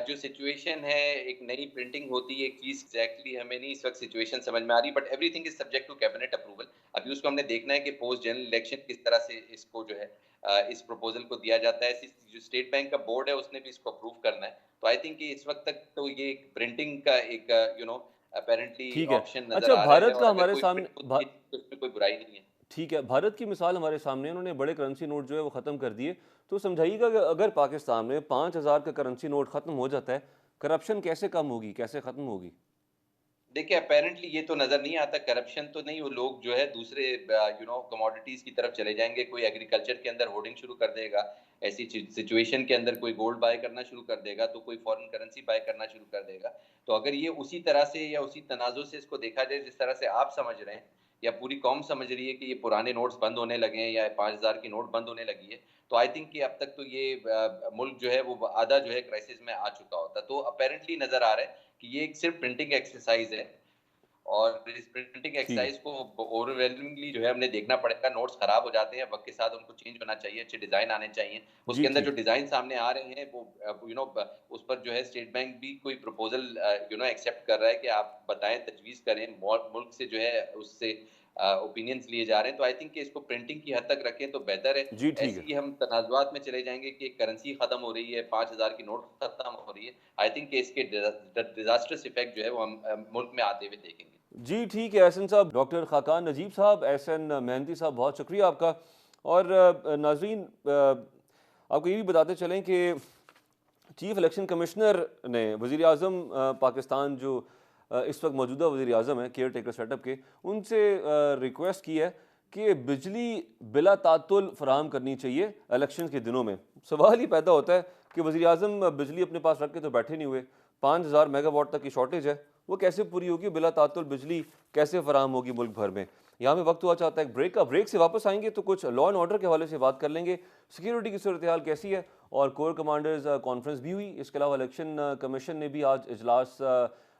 जो सिचुएशन है, एक नई प्रिंटिंग होती है, एक चीज़ एग्जैक्टली हमें नहीं इस वक्त सिचुएशन समझ में आ रही, but everything is subject to cabinet approval. अभी उसको हमने देखना है कि पोस्ट जनरल इलेक्शन किस तरह से इसको जो है इस प्रपोजल को दिया जाता है। जो स्टेट बैंक का बोर्ड है उसने भी इसको अप्रूव करना है। तो आई थिंक कि इस वक्त तक तो ये एक प्रिंटिंग का एक अपेरेंटली ठीक है। ऑप्शन अच्छा, नजर आ रहा है, भारत का और अगर हमारे कोई सामने प्रिंट होती है तो उसमें कोई बुराई नहीं है। ठीक है, भारत की मिसाल हमारे सामने, उन्होंने बड़े करेंसी नोट जो है वो ख़त्म कर दिए, तो समझाइएगा कि अगर पाकिस्तान में 5,000 का करेंसी नोट ख़त्म हो जाता है, करप्शन कैसे कम होगी, कैसे ख़त्म होगी? देखिए, अपेरेंटली ये तो नजर नहीं आता, करप्शन तो नहीं, वो लोग जो है दूसरे कमोडिटीज की तरफ चले जाएंगे। कोई एग्रीकल्चर के अंदर होर्डिंग शुरू कर देगा, ऐसी सिचुएशन के अंदर कोई गोल्ड बाय करना शुरू कर देगा, तो कोई फॉरेन करेंसी बाय करना शुरू कर देगा। तो अगर ये उसी तरह से या उसी तनाजुर से इसको देखा जाए जिस तरह से आप समझ रहे हैं या पूरी कौम समझ रही है कि ये पुराने नोट्स बंद होने लगे हैं या 5,000 की नोट बंद होने लगी है, तो आई थिंक कि अब तक तो ये मुल्क जो है वो आधा जो है क्राइसिस में आ चुका होता। तो अपेरेंटली नजर आ रहा है कि ये एक सिर्फ प्रिंटिंग एक्सरसाइज है, और इस प्रिंटिंग ठीक है। एक्सरसाइज को ओवरवेलमिंगली जो है हमने देखना पड़ेगा। नोट्स खराब हो जाते हैं, वक्त के साथ उनको चेंज होना चाहिए, अच्छे डिजाइन आने चाहिए। जी उसके अंदर जो ठीक। डिजाइन सामने आ रहे हैं वो उस पर जो है स्टेट बैंक भी कोई प्रपोजल एक्सेप्ट कर रहा है कि आप बताएं, तजवीज करें, मुल्क से जो है उससे ओपिनियंस लिए जा रहे हैं। तो आई थिंक कि इसको प्रिंटिंग की हद तक रखें तो बेहतर है। जी ठीक ऐसे है। ही हम तनाजुआत में चले जाएंगे कि करेंसी खत्म हो रही है, 5,000 की नोट खत्म हो रही है, आई थिंक कि इसके डिजास्टर्स इफेक्ट जो है वो हम मुल्क में आते हुए देखेंगे। जी ठीक है एहसन साहब, डॉक्टर खाकान नजीब साहब, एहसन मेहनती साहब, बहुत शुक्रिया आपका। और नाजरीन, आपको ये भी बताते चलें कि चीफ इलेक्शन कमिश्नर ने वज़ीर आज़म पाकिस्तान जो इस वक्त मौजूदा वज़ीर आज़म हैं केयर टेकर सेटअप के, उनसे रिक्वेस्ट की है कि बिजली बिला तातुल फराहम करनी चाहिए इलेक्शन के दिनों में। सवाल ही पैदा होता है कि वज़ीर आज़म बिजली अपने पास रख के तो बैठे नहीं हुए। 5000 मेगावाट तक की शॉर्टेज है, वो कैसे पूरी होगी? बिला तातुल बिजली कैसे फराहम होगी मुल्क भर में? यहाँ में वक्त हुआ चाहता है एक ब्रेक का। ब्रेक से वापस आएंगे तो कुछ लॉ एंड ऑर्डर के हवाले से बात कर लेंगे, सिक्योरिटी की सूरत हाल कैसी है, और कोर कमांडर्स कॉन्फ्रेंस भी हुई। इसके अलावा इलेक्शन कमीशन ने भी आज इजलास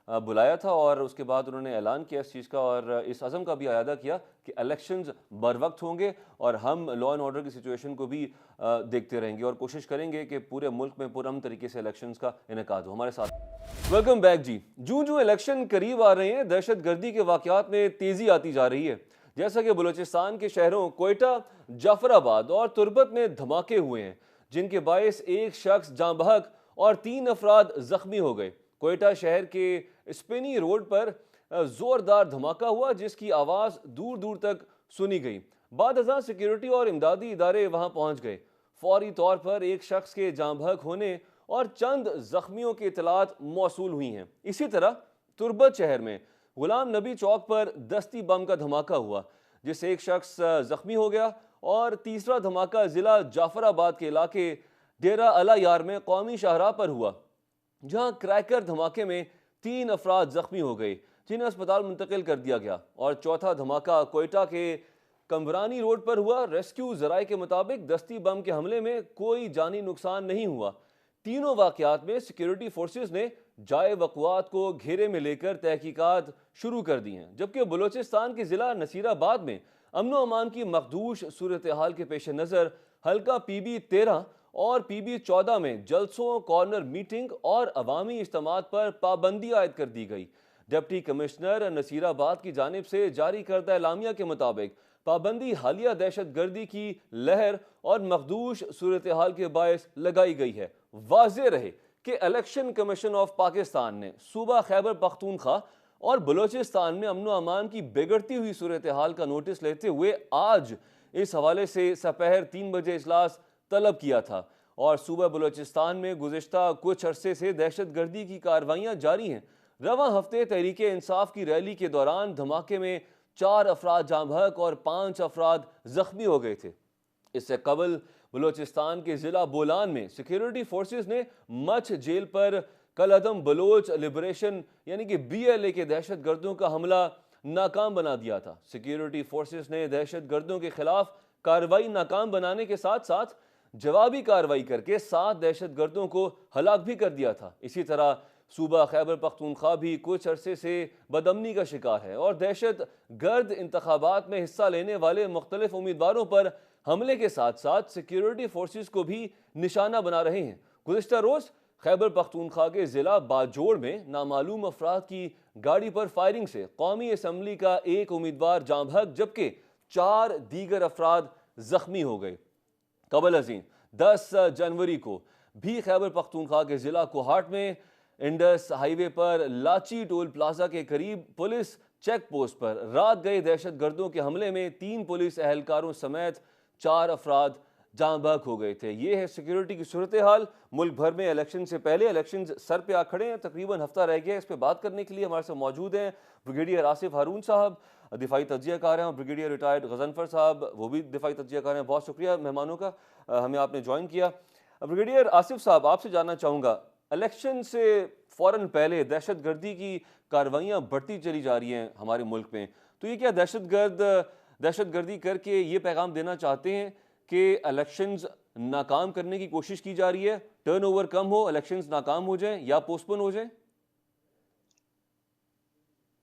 बुलाया था और उसके बाद उन्होंने ऐलान किया इस चीज़ का और इस अज़म का भी अयादा किया कि इलेक्शंस बर वक्त होंगे और हम लॉ एंड ऑर्डर की सिचुएशन को भी देखते रहेंगे और कोशिश करेंगे कि पूरे मुल्क में पुरअमन तरीके से इलेक्शंस का इनेकाद हो। हमारे साथ वेलकम बैक जी। जूं जूं इलेक्शन करीब आ रहे हैं, दहशत गर्दी के वाक़यात में तेज़ी आती जा रही है। जैसा कि बलूचिस्तान के शहरों कोयटा, जाफराबाद और तुर्बत में धमाके हुए हैं, जिनके बायस एक शख्स जाँ बहक और 3 अफराद जख्मी हो गए। कोयटा शहर के स्पिनी रोड पर जोरदार धमाका हुआ, जिसकी आवाज़ दूर दूर तक सुनी गई। बाद अज़ां सिक्योरिटी और इमदादी इदारे वहां पहुंच गए। फौरी तौर पर एक शख्स के जाँ बहक होने और चंद जख्मियों की इतलात मौसूल हुई हैं। इसी तरह तुर्बत शहर में गुलाम नबी चौक पर दस्ती बम का धमाका हुआ, जिससे एक शख्स जख्मी हो गया और तीसरा धमाका ज़िला जाफराबाद के इलाके डेरा अला यार में कौमी शाहराह पर हुआ, जहां क्रैकर धमाके में 3 अफराद जख्मी हो गए, जिन्हें अस्पताल मुंतकिल कर दिया गया। और चौथा धमाका कोयटा के कमरानी रोड पर हुआ। रेस्क्यू जराये के मुताबिक दस्ती बम के हमले में कोई जानी नुकसान नहीं हुआ। तीनों वाकयात में सिक्योरिटी फोर्सेस ने जाए वक़ुआत को घेरे में लेकर तहकीकात शुरू कर दी हैं, जबकि बलूचिस्तान के ज़िला नसीराबाद में अमन व अमान की मखदूश सूरत हाल के पेश नज़र हल्का PB 13 और PB 14 में जलसों, कॉर्नर मीटिंग और अवामी इज्तिमात पर पाबंदी आयद कर दी गई। डिप्टी कमिश्नर नसीराबाद की जानिब से जारी करदा एलामिया के मुताबिक पाबंदी हालिया दहशत गर्दी की लहर और मखदूश सूरत हाल के बायस लगाई गई है। वाज़ेह रहे कि इलेक्शन कमीशन ऑफ पाकिस्तान ने सूबा खैबर पख्तूनख्वा और बलूचिस्तान में अमन व अमान की बिगड़ती हुई सूरत हाल का नोटिस लेते हुए आज इस हवाले से सपहर 3 बजे इजलास तलब किया था। और सूबा बलूचिस्तान में गुज़िश्ता कुछ अरसे से दहशत गर्दी की कार्रवाइयाँ जारी हैं। रवां हफ्ते तहरीक इंसाफ की रैली के दौरान धमाके में 4 अफराद जाँ बहक और 5 अफराद जख्मी हो गए थे। इससे कबल बलूचिस्तान के ज़िला बोलान में सिक्योरिटी फोर्सेस ने मछ जेल पर कलअदम बलोच लिबरेशन यानी कि BLA के दहशत गर्दों का हमला नाकाम बना दिया था। सिक्योरिटी फोर्सेस ने दहशत गर्दों के खिलाफ कार्रवाई नाकाम बनाने के साथ साथ जवाबी कार्रवाई करके 7 दहशत गर्दों को हलाक भी कर दिया था। इसी तरह सूबा खैबर पख्तूनख्वा भी कुछ अरसे से बदअमनी का शिकार है और दहशत गर्द इंतखाबात में हिस्सा लेने वाले मुख्तलिफ उम्मीदवारों पर हमले के साथ साथ सिक्योरिटी फोर्सेस को भी निशाना बना रहे हैं। गुज़िश्ता रोज़ खैबर पख्तूनख्वा के ज़िला बाजोड़ में नामालूम अफराद की गाड़ी पर फायरिंग से कौमी असम्बली का एक उम्मीदवार जाँ बहक जबकि 4 दीगर अफराद जख्मी हो गए। कबल अज़ीं 10 जनवरी को भी खैबर पख्तूनख्वा के ज़िला कोहाट में इंडस हाईवे पर लाची टोल प्लाजा के करीब पुलिस चेक पोस्ट पर रात गए दहशत गर्दों के हमले में 3 पुलिस एहलकारों समेत 4 अफराद जाँ बहक हो गए थे। ये है सिक्योरिटी की सूरत हाल मुल्क भर में। इलेक्शन से पहले इलेक्शन सर पे आ खड़े हैं, तकरीबन हफ्ता रह गया। इस पर बात करने के लिए हमारे साथ मौजूद हैं ब्रिगेडियर आसिफ हारून साहब, दिफाई तज्जियाकार हैं, ब्रिगेडियर रिटायर्ड गजनफर साहब, वो भी दिफाई तज्जियाकार हैं। बहुत शुक्रिया मेहमानों का, हमें आपने ज्वाइन किया। ब्रिगेडियर आसिफ साहब, आपसे जानना चाहूँगा, इलेक्शन से फ़ौरन पहले दहशत गर्दी की कार्रवाइयाँ बढ़ती चली जा रही हैं हमारे मुल्क में, तो ये क्या दहशत गर्दी करके ये पैगाम देना चाहते हैं कि इलेक्शंस नाकाम करने की कोशिश की जा रही है, टर्नओवर कम हो, इलेक्शंस नाकाम हो जाएं या पोस्टपोन हो जाएं?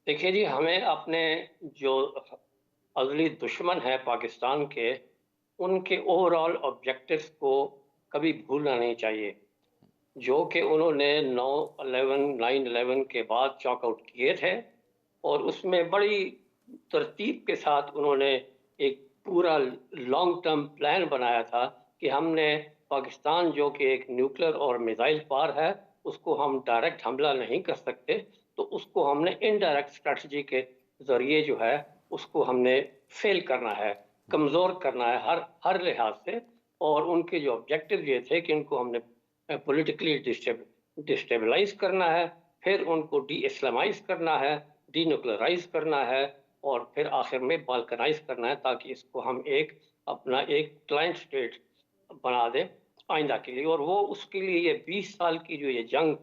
देखिए जी, हमें अपने जो अगली दुश्मन है पाकिस्तान के, उनके ओवरऑल ऑब्जेक्टिव्स को कभी भूलना नहीं चाहिए, जो कि उन्होंने 9/11 के बाद चॉकआउट किए थे और उसमें बड़ी तरतीब के साथ उन्होंने एक पूरा लॉन्ग टर्म प्लान बनाया था कि हमने पाकिस्तान जो कि एक न्यूक्लियर और मिसाइल पार है, उसको हम डायरेक्ट हमला नहीं कर सकते, तो उसको हमने इनडायरेक्ट स्ट्रेटजी के ज़रिए जो है उसको हमने फेल करना है, कमज़ोर करना है हर लिहाज से। और उनके जो ऑब्जेक्टिव ये थे कि उनको हमने पॉलिटिकली डिस्टेबलाइज करना है, फिर उनको डी इस्लामाइज करना है, डी न्यूक्लियराइज करना है और फिर आखिर में बाल्कनाइज करना है, ताकि इसको हम एक अपना एक क्लाइंट स्टेट बना दें आइंदा के लिए। और वो उसके लिए ये 20 साल की जो ये जंग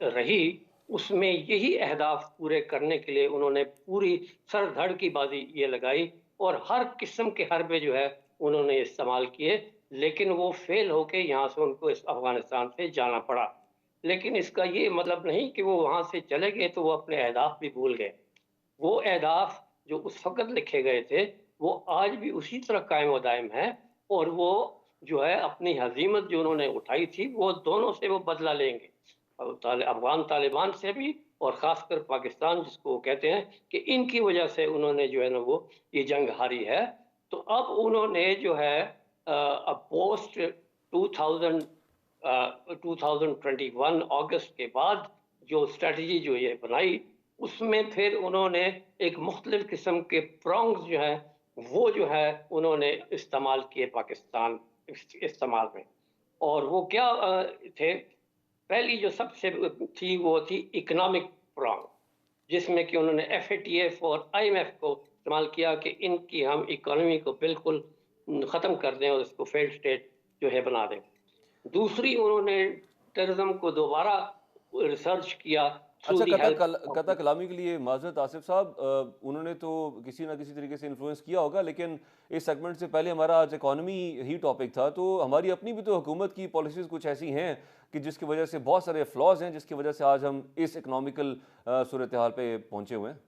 रही, उसमें यही अहदाफ पूरे करने के लिए उन्होंने पूरी सर धड़ की बाजी ये लगाई और हर किस्म के हरबे जो है उन्होंने इस्तेमाल किए, लेकिन वो फेल होके यहाँ से उनको इस अफगानिस्तान से जाना पड़ा। लेकिन इसका ये मतलब नहीं कि वो वहाँ से चले गए तो वो अपने अहदाफ भी भूल गए। वो अहदाफ जो उस वक़्त लिखे गए थे, वो आज भी उसी तरह कायम व दायम हैं, और वो जो है अपनी हज़ीमत जो उन्होंने उठाई थी, वो दोनों से वो बदला लेंगे। अफ़गान तालिबान से भी, और ख़ासकर पाकिस्तान जिसको वो कहते हैं कि इनकी वजह से उन्होंने जो है ना वो ये जंग हारी है। तो अब उन्होंने जो है पोस्ट 2000 2021 अगस्त के बाद जो स्ट्रेटजी जो ये बनाई, उसमें फिर उन्होंने एक मुख्तलिफ किस्म के प्रॉन्ग्स जो है वो जो है उन्होंने इस्तेमाल किए पाकिस्तान इस्तेमाल में। और वो क्या थे, पहली जो सबसे थी वो थी इकोनॉमिक प्रॉन्ग, जिसमें कि उन्होंने FATF और IMF को इस्तेमाल किया कि इनकी हम इकोनॉमी को बिल्कुल ख़त्म कर दें और इसको फेल्ड स्टेट जो है बना दें। दूसरी उन्होंने टेररिज्म को दोबारा रिसर्च किया थ्रू अच्छा, दी हेल्प। कता कलामी के लिए माजरत आसिफ साहब, उन्होंने तो किसी ना किसी तरीके से इन्फ्लुएंस किया होगा, लेकिन इस सेगमेंट से पहले हमारा आज इकॉनमी ही टॉपिक था, तो हमारी अपनी भी तो हुकूमत की पॉलिसीज़ कुछ ऐसी हैं कि जिसकी वजह से बहुत सारे फ्लॉज हैं, जिसकी वजह से आज हम इस इकनॉमिकल सूरत हाल पे पहुँचे हुए हैं।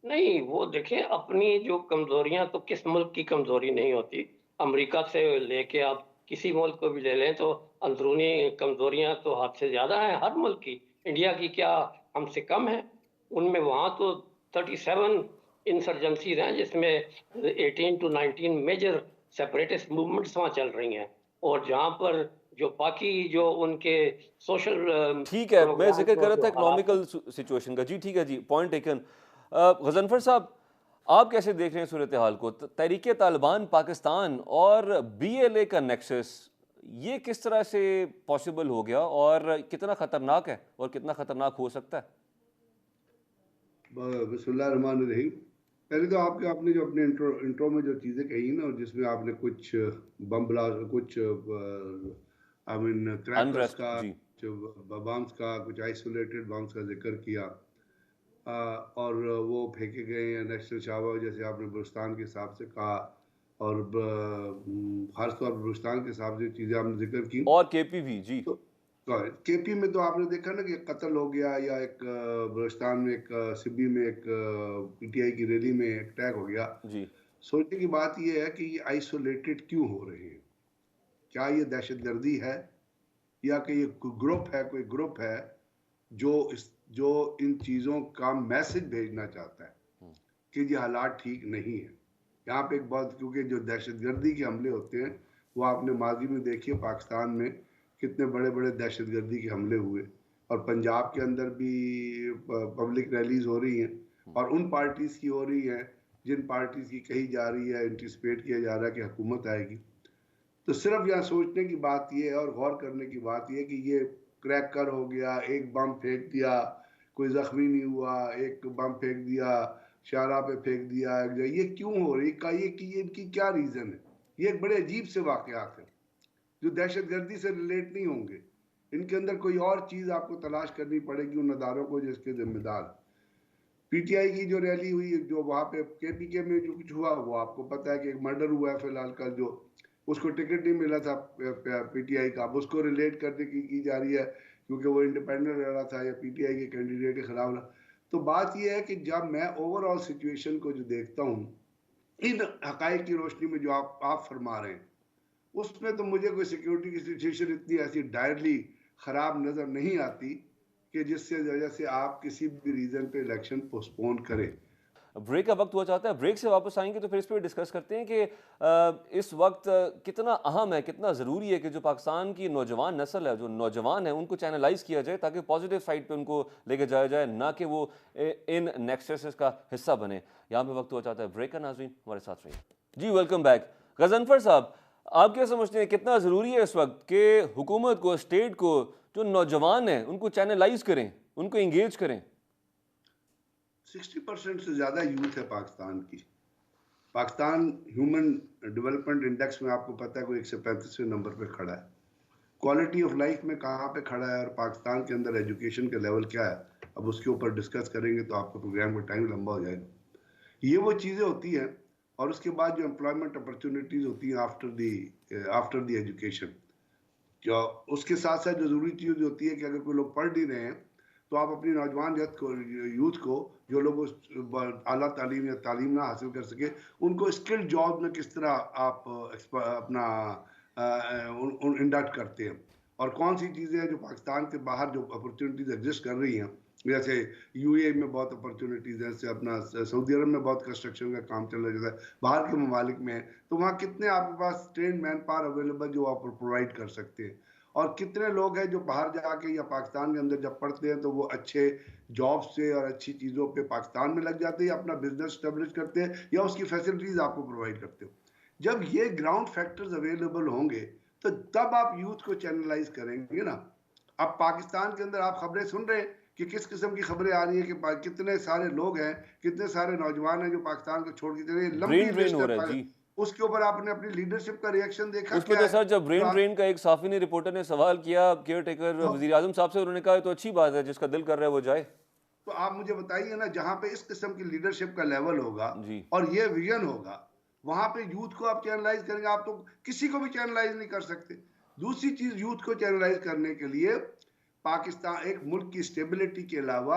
नहीं, वो देखें, अपनी जो कमज़ोरियाँ तो किस मुल्क की कमज़ोरी नहीं होती। अमेरिका से लेके आप किसी मुल्क को भी ले लें तो अंदरूनी कमज़ोरियाँ तो हद से ज़्यादा हैं हर मुल्क की। इंडिया की क्या हमसे कम है? उनमें वहाँ तो 37 इंसर्जेंसीज़ हैं, जिसमें 18 टू 19 मेजर सेपरेटिस्ट मूवमेंट्स वहाँ चल रही हैं। और जहाँ पर जो बाकी जो उनके सोशल ठीक है, मैं प्रोग्राम्स जिक्र कर और रहा जो था हालात हैं। इकोनॉमिकल सिचुएशन का। जी ठीक है जी, पॉइंट टेकन। गजनफर साहब, आप कैसे देख रहे हैं सूरत हाल को? तहरीक तालिबान पाकिस्तान और BLA का नेक्सस, ये किस तरह से पॉसिबल हो गया और कितना ख़तरनाक है और कितना ख़तरनाक हो सकता है? बिस्मिल्लाह रहमान रहीम। पहले तो आपने जो अपने इंट्रो में जो चीज़ें कही ना, जिसमें आपने कुछ बम ब्लास्ट, कुछ आई मीन क्रैकर्स अनरेस्ट का, जी। जो बम्स का, कुछ आइसोलेटेड बम्स का जिक्र किया, और वो फेंके गए हैं नेशनल शाहबाग, जैसे आपने बलूचिस्तान के हिसाब से कहा, और खासतौर पर बलूचिस्तान के हिसाब से चीज़ें आपने जिक्र की। और KP भी जी। तो KP में तो आपने देखा ना कि कत्ल हो गया, या एक बलूचिस्तान में एक सिब्बी में एक PTI की रैली में अटैक हो गया। जी। सोचने की बात यह है कि ये आइसोलेटेड क्यों हो रहे हैं? क्या ये दहशतगर्दी है, या कि ये कोई ग्रुप है जो इन चीज़ों का मैसेज भेजना चाहता है कि ये हालात ठीक नहीं है। यहाँ पे एक बात, क्योंकि जो दहशतगर्दी के हमले होते हैं वो आपने माजी में देखिए, पाकिस्तान में कितने बड़े बड़े दहशतगर्दी के हमले हुए, और पंजाब के अंदर भी पब्लिक रैलीज हो रही हैं, और उन पार्टीज़ की हो रही हैं जिन पार्टीज़ की कही जा रही है, एंटिसिपेट किया जा रहा है कि हुकूमत आएगी। तो सिर्फ यहाँ सोचने की बात यह है और गौर करने की बात यह है कि ये क्रैकर हो गया, एक बम फेंक दिया, कोई जख्मी नहीं हुआ, एक बम फेंक दिया, शाहरा पे फेंक दिया, ये क्यों हो रही का, ये कि इनकी क्या रीज़न है? ये एक बड़े अजीब से वाक़यात हैं जो दहशतगर्दी से रिलेट नहीं होंगे। इनके अंदर कोई और चीज़ आपको तलाश करनी पड़ेगी उन अदारों को जिसके जिम्मेदार। PTI की जो रैली हुई, जो वहाँ पे KPK में जो कुछ हुआ, वो आपको पता है कि एक मर्डर हुआ है फिलहाल का, जो उसको टिकट नहीं मिला था PTI का, अब उसको रिलेट करने की जा रही है क्योंकि वो इंडिपेंडेंट रहा था या PTI के कैंडिडेट के खिलाफ रहा। तो बात यह है कि जब मैं ओवरऑल सिचुएशन को जो देखता हूँ, इन हकाइक की रोशनी में जो आप फरमा रहे हैं, उसमें तो मुझे कोई सिक्योरिटी की सिचुएशन इतनी ऐसी डायरली ख़राब नज़र नहीं आती कि जिससे वजह से आप किसी भी रीज़न पे इलेक्शन पोस्टपोन करें। ब्रेक का वक्त हुआ चाहता है, ब्रेक से वापस आएंगे तो फिर इस पर डिस्कस करते हैं कि इस वक्त कितना अहम है, कितना ज़रूरी है कि जो पाकिस्तान की नौजवान नस्ल है, जो नौजवान है, उनको चैनलाइज किया जाए ताकि पॉजिटिव साइड पे उनको लेके जाया जाए, ना कि वो इन नेक्सस का हिस्सा बने। यहाँ पे वक्त हुआ चाहता है ब्रेक का। नाज़रीन हमारे साथ रहिए जी। Welcome back. गजनफर साहब, आप क्या समझते हैं कितना ज़रूरी है इस वक्त कि हुकूमत को, स्टेट को, जो नौजवान हैं उनको चैनलाइज करें, उनको इंगेज करें? 60% से ज़्यादा यूथ है पाकिस्तान की। पाकिस्तान ह्यूमन डेवलपमेंट इंडेक्स में आपको पता है कोई 135वें नंबर पे खड़ा है। क्वालिटी ऑफ लाइफ में कहाँ पे खड़ा है और पाकिस्तान के अंदर एजुकेशन का लेवल क्या है, अब उसके ऊपर डिस्कस करेंगे तो आपका प्रोग्राम का टाइम लंबा हो जाएगा। ये वो चीज़ें होती हैं। और उसके बाद जो एम्प्लॉयमेंट अपॉर्चुनिटीज़ होती हैं आफ्टर द एजुकेशन, जो उसके साथ साथ जो ज़रूरी चीज़ होती है कि अगर कोई लोग पढ़ नहीं रहे हैं तो आप अपनी नौजवान यूथ को जो लोग आला तालीम या तालीम ना हासिल कर सके, उनको स्किल्ड जॉब में किस तरह आप अपना इंडक्ट करते हैं, और कौन सी चीज़ें हैं जो पाकिस्तान के बाहर जो अपॉर्चुनिटीज़ एग्जिस्ट कर रही हैं। जैसे यूएई में बहुत अपॉर्चुनिटीज़ है, जैसे अपना सऊदी अरब में बहुत कंस्ट्रक्शन का काम चल रहा है, बाहर के ममालिक में है, तो वहाँ कितने आपके पास ट्रेन मैन पावर अवेलेबल जो आप प्रोवाइड कर सकते हैं, और कितने लोग हैं जो बाहर जाके या पाकिस्तान के अंदर जब पढ़ते हैं तो वो अच्छे जॉब से और अच्छी चीज़ों पे पाकिस्तान में लग जाते हैं, अपना बिजनेस स्टेब्लिश करते हैं या उसकी फैसिलिटीज़ आपको प्रोवाइड करते हो। जब ये ग्राउंड फैक्टर्स अवेलेबल होंगे तो तब आप यूथ को चैनलाइज करेंगे ना। अब पाकिस्तान के अंदर आप खबरें सुन रहे हैं कि किस किस्म की खबरें आ रही है कि कितने सारे लोग हैं, कितने सारे नौजवान हैं जो पाकिस्तान को छोड़ के चले गए। लंबी ब्रेन ड्रेन लिस्ट हो रहा है है। जी। उसके ऊपर आपने अपनी लीडरशिप का रिएक्शन देखा उस पर क्या तो है? सर जब ब्रेन तो ड्रेन का एक साफी ने रिपोर्टर ने सवाल किया केयर टेकर तो, वजीर आजम साहब से, उन्होंने कहा तो अच्छी बात है, जिसका दिल कर रहा है वो जाए। तो आप मुझे बताइए ना, जहां पे इस किस्म की लीडरशिप का लेवल होगा जी और ये विजन होगा, वहां पे यूथ को आप चैनलाइज करेंगे। आप तो किसी को भी चैनलाइज नहीं कर सकते। दूसरी चीज, यूथ को चैनलाइज करने के लिए पाकिस्तान एक मुल्क की स्टेबिलिटी के अलावा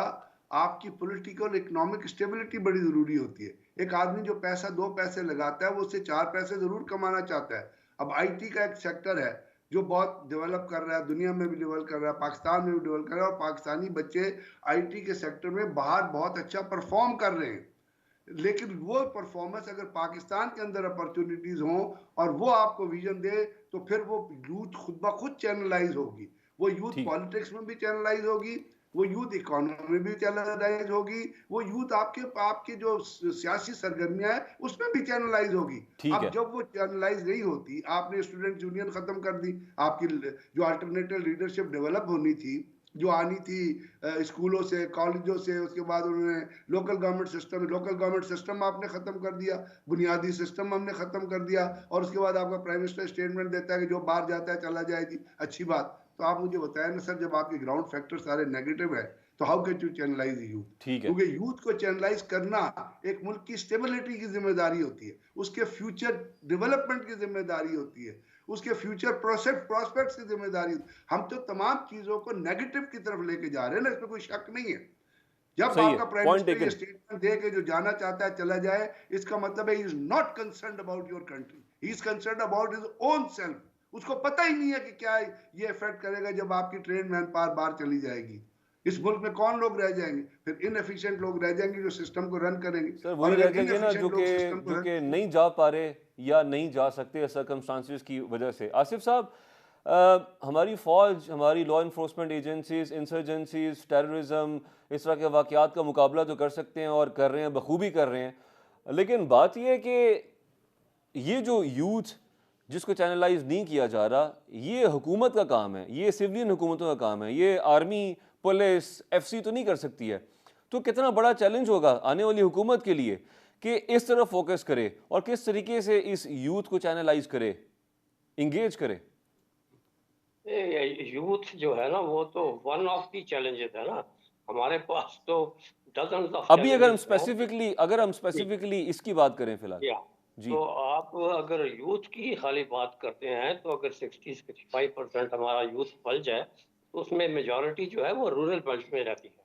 आपकी पॉलिटिकल इकोनॉमिक स्टेबिलिटी बड़ी जरूरी होती है। एक आदमी जो पैसा 2 पैसे लगाता है वो उससे 4 पैसे जरूर कमाना चाहता है। अब आईटी का एक सेक्टर है जो बहुत डेवलप कर रहा है, दुनिया में भी डेवलप कर रहा है, पाकिस्तान में भी डेवलप कर रहा है, और पाकिस्तानी बच्चे आईटी के सेक्टर में बाहर बहुत अच्छा परफॉर्म कर रहे हैं। लेकिन वो परफॉर्मेंस अगर पाकिस्तान के अंदर अपॉर्चुनिटीज हों और वो आपको विजन दे, तो फिर वो यूथ खुद ब खुद चैनलाइज होगी। वो यूथ ठीक पॉलिटिक्स में भी चैनलाइज होगी, वो यूथ इकोनॉमी में भी चैनलाइज होगी, वो यूथ आपके आपकी जो सियासी सरगर्मियां हैं उसमें भी चैनलाइज होगी। ठीक अब है। जब वो चैनलाइज नहीं होती, आपने स्टूडेंट यूनियन खत्म कर दी, आपकी जो अल्टरनेटिव लीडरशिप डेवलप होनी थी, जो आनी थी स्कूलों से, कॉलेजों से, उसके बाद उन्होंने लोकल गवर्नमेंट सिस्टम आपने खत्म कर दिया, बुनियादी सिस्टम हमने खत्म कर दिया, और उसके बाद आपका प्राइम मिनिस्टर स्टेटमेंट देता है कि जो बाहर जाता है चला जाए जी, अच्छी बात। तो आप मुझे बताएं ना सर, जब आपके ग्राउंड फैक्टर सारे नेगेटिव है तो how can you channelise youth? ठीक है। क्योंकि यूथ को चैनलाइज करना एक मुल्क की स्टेबिलिटी की जिम्मेदारी होती है, उसके फ्यूचर डेवलपमेंट की जिम्मेदारी होती है, उसके फ्यूचर प्रोस्पेक्ट्स की जिम्मेदारी। हम तो तमाम चीजों को नेगेटिव की तरफ लेके जा रहे हैं ना, इसमें कोई शक नहीं है। जब सही है, आपका प्राइम पॉइंट मिनिस्टर ये टेकन। स्टेटमेंट दे के जो जाना चाहता है चला जाए, इसका मतलब है he is not concerned about your country, he is concerned about his own self. उसको पता ही नहीं है कि क्या ये इफेक्ट करेगा जब आपकी ट्रेन मैन पार बाहर चली जाएगी। इस मुल्क में कौन लोग रह जाएंगे? फिर इनएफिशिएंट लोग रह जाएंगे जो सिस्टम को रन करेंगे। सर और वही रह अगर जाएंगे ना इनएफिशिएंट लोग सिस्टम को जो रन कि करेंगे, नहीं जा पा रहे या नहीं जा सकते सर्कमस्टांसिस की वजह से। आसिफ साहब, हमारी फ़ौज, हमारी law enforcement agencies, insurgencies, terrorism, इस तरह के वाक़यात का मुकाबला तो कर सकते हैं और कर रहे हैं, बखूबी कर रहे हैं, लेकिन बात यह है कि ये जो यूथ जिसको चैनलाइज नहीं किया जा रहा, ये हुकूमत का काम है, ये सिविलियन हुकूमतों का काम है, ये आर्मी, पुलिस, एफसी तो नहीं कर सकती है। तो कितना बड़ा चैलेंज होगा आने वाली हुकूमत के लिए कि इस तरफ फोकस करे और किस तरीके से इस यूथ को चैनलाइज करे, इंगेज करे। यूथ जो है ना वो तो वन ऑफ दी चैलेंजेस है ना। हमारे पास तो डजन्स ऑफ अभी अगर चैलेंजेस हम स्पेसिफिकली इसकी बात करें फिलहाल। हैं। जी तो आप अगर यूथ की खाली बात करते हैं तो अगर 60-65% हमारा यूथ फल्ज है तो उसमें मेजॉरिटी जो है वो रूरल बेल्ट में रहती है।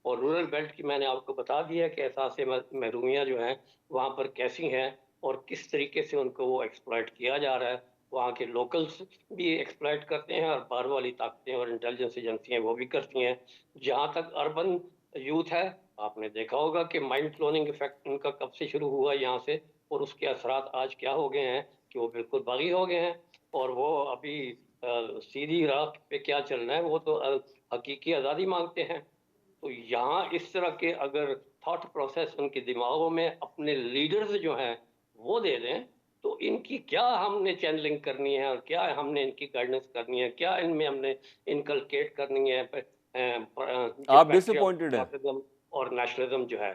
और रूरल बेल्ट की मैंने आपको बता दिया है कि एहसास महरूमियाँ जो हैं वहाँ पर कैसी हैं और किस तरीके से उनको वो एक्सप्लॉइट किया जा रहा है। वहाँ के लोकल्स भी एक्सप्लॉइट करते हैं और बाहर वाली ताकतें और इंटेलिजेंस एजेंसियाँ वो भी करती हैं। जहाँ तक अर्बन यूथ है, आपने देखा होगा कि माइंड क्लोनिंग इफेक्ट उनका कब से शुरू हुआ यहाँ से, और उसके असरात आज क्या हो गए हैं कि वो बिल्कुल बागी हो गए हैं। और वो अभी सीधी राह पे क्या चलना है, वो तो हकीकी आज़ादी मांगते हैं। तो यहाँ इस तरह के अगर थॉट प्रोसेस उनके दिमागों में अपने लीडर्स जो हैं वो दे दें, तो इनकी क्या हमने चैनलिंग करनी है और क्या हमने इनकी गाइडेंस करनी है, क्या इनमें हमने इनकलकेट करनी है। आप डिसअपॉइंटेड हैं। और नेशनलिज्म जो है।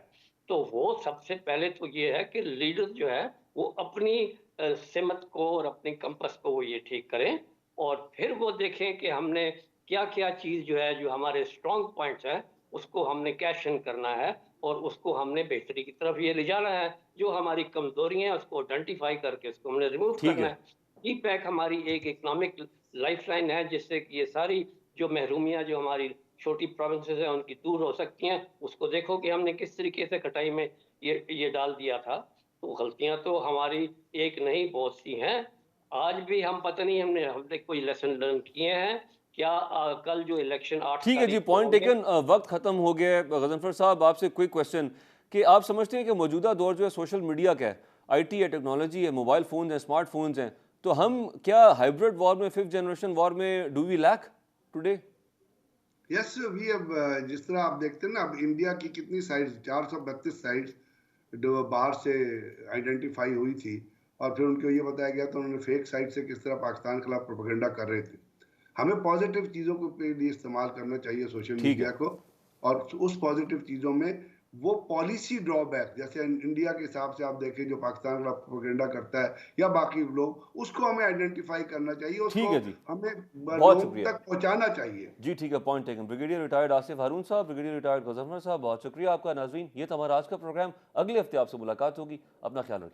तो वो सबसे पहले तो ये है कि लीडर जो है वो अपनी सिमत को और अपनी कंपस को वो ये ठीक करें, और फिर वो देखें कि हमने क्या क्या चीज़ जो है, जो हमारे स्ट्रॉन्ग पॉइंट्स हैं, उसको हमने कैश इन करना है और उसको हमने बेहतरी की तरफ ये ले जाना है। जो हमारी कमजोरियां हैं उसको आइडेंटिफाई करके उसको हमने रिमूव ठीक करना है। है। ई पैक हमारी एक इकोनॉमिक लाइफलाइन है, जिससे कि ये सारी जो महरूमियां जो हमारी छोटी प्रोविंसेस हैं उनकी दूर हो सकती हैं। उसको देखो कि हमने किस तरीके से कटाई में ये डाल दिया था। तो गलतियां तो हमारी एक नहीं बहुत सी हैं। आज भी हम पता नहीं हमने हमने कोई लेसन लर्न किए हैं क्या? कल जो इलेक्शन 8 ठीक है जी, तारीख को पॉइंट होंगे। टेकन। वक्त ख़त्म हो गया है। गजनफर साहब, आपसे क्विक क्वेश्चन कि आप समझते हैं कि मौजूदा दौर जो है सोशल मीडिया का है, आईटी है, टेक्नोलॉजी है, मोबाइल फ़ोन है, स्मार्टफोन्स हैं, तो हम क्या हाइब्रिड वॉर में, फिफ्थ जनरेशन वॉर में do we lack today? Yes we have, जिस तरह आप देखते हैं ना, अब इंडिया की कितनी साइट्स, 432 साइट्स जो बाहर से आइडेंटिफाई हुई थी, और फिर उनको ये बताया गया तो उन्होंने फेक साइट से किस तरह पाकिस्तान के खिलाफ प्रोपेगेंडा कर रहे थे। हमें पॉजिटिव चीज़ों को के लिए इस्तेमाल करना चाहिए सोशल ठीक मीडिया है। को, और उस पॉजिटिव चीज़ों में वो पॉलिसी ड्रॉबैक, जैसे इंडिया के हिसाब से आप देखें जो पाकिस्तान के खिलाफ प्रोपेगेंडा करता है या बाकी लोग, उसको हमें आइडेंटिफाई करना चाहिए, ठीक उसको है जी, हमें बहुत लोगों शुक्रिया तक पहुंचाना चाहिए। जी। ठीक है, point taken. Brigadier retired Asif Haroon sahab, brigadier retired Ghazanfar साहब, बहुत शुक्रिया आपका। नाजरीन, ये था हमारा आज का प्रोग्राम। अगले हफ्ते आपसे मुलाकात होगी। अपना ख्याल रखिए।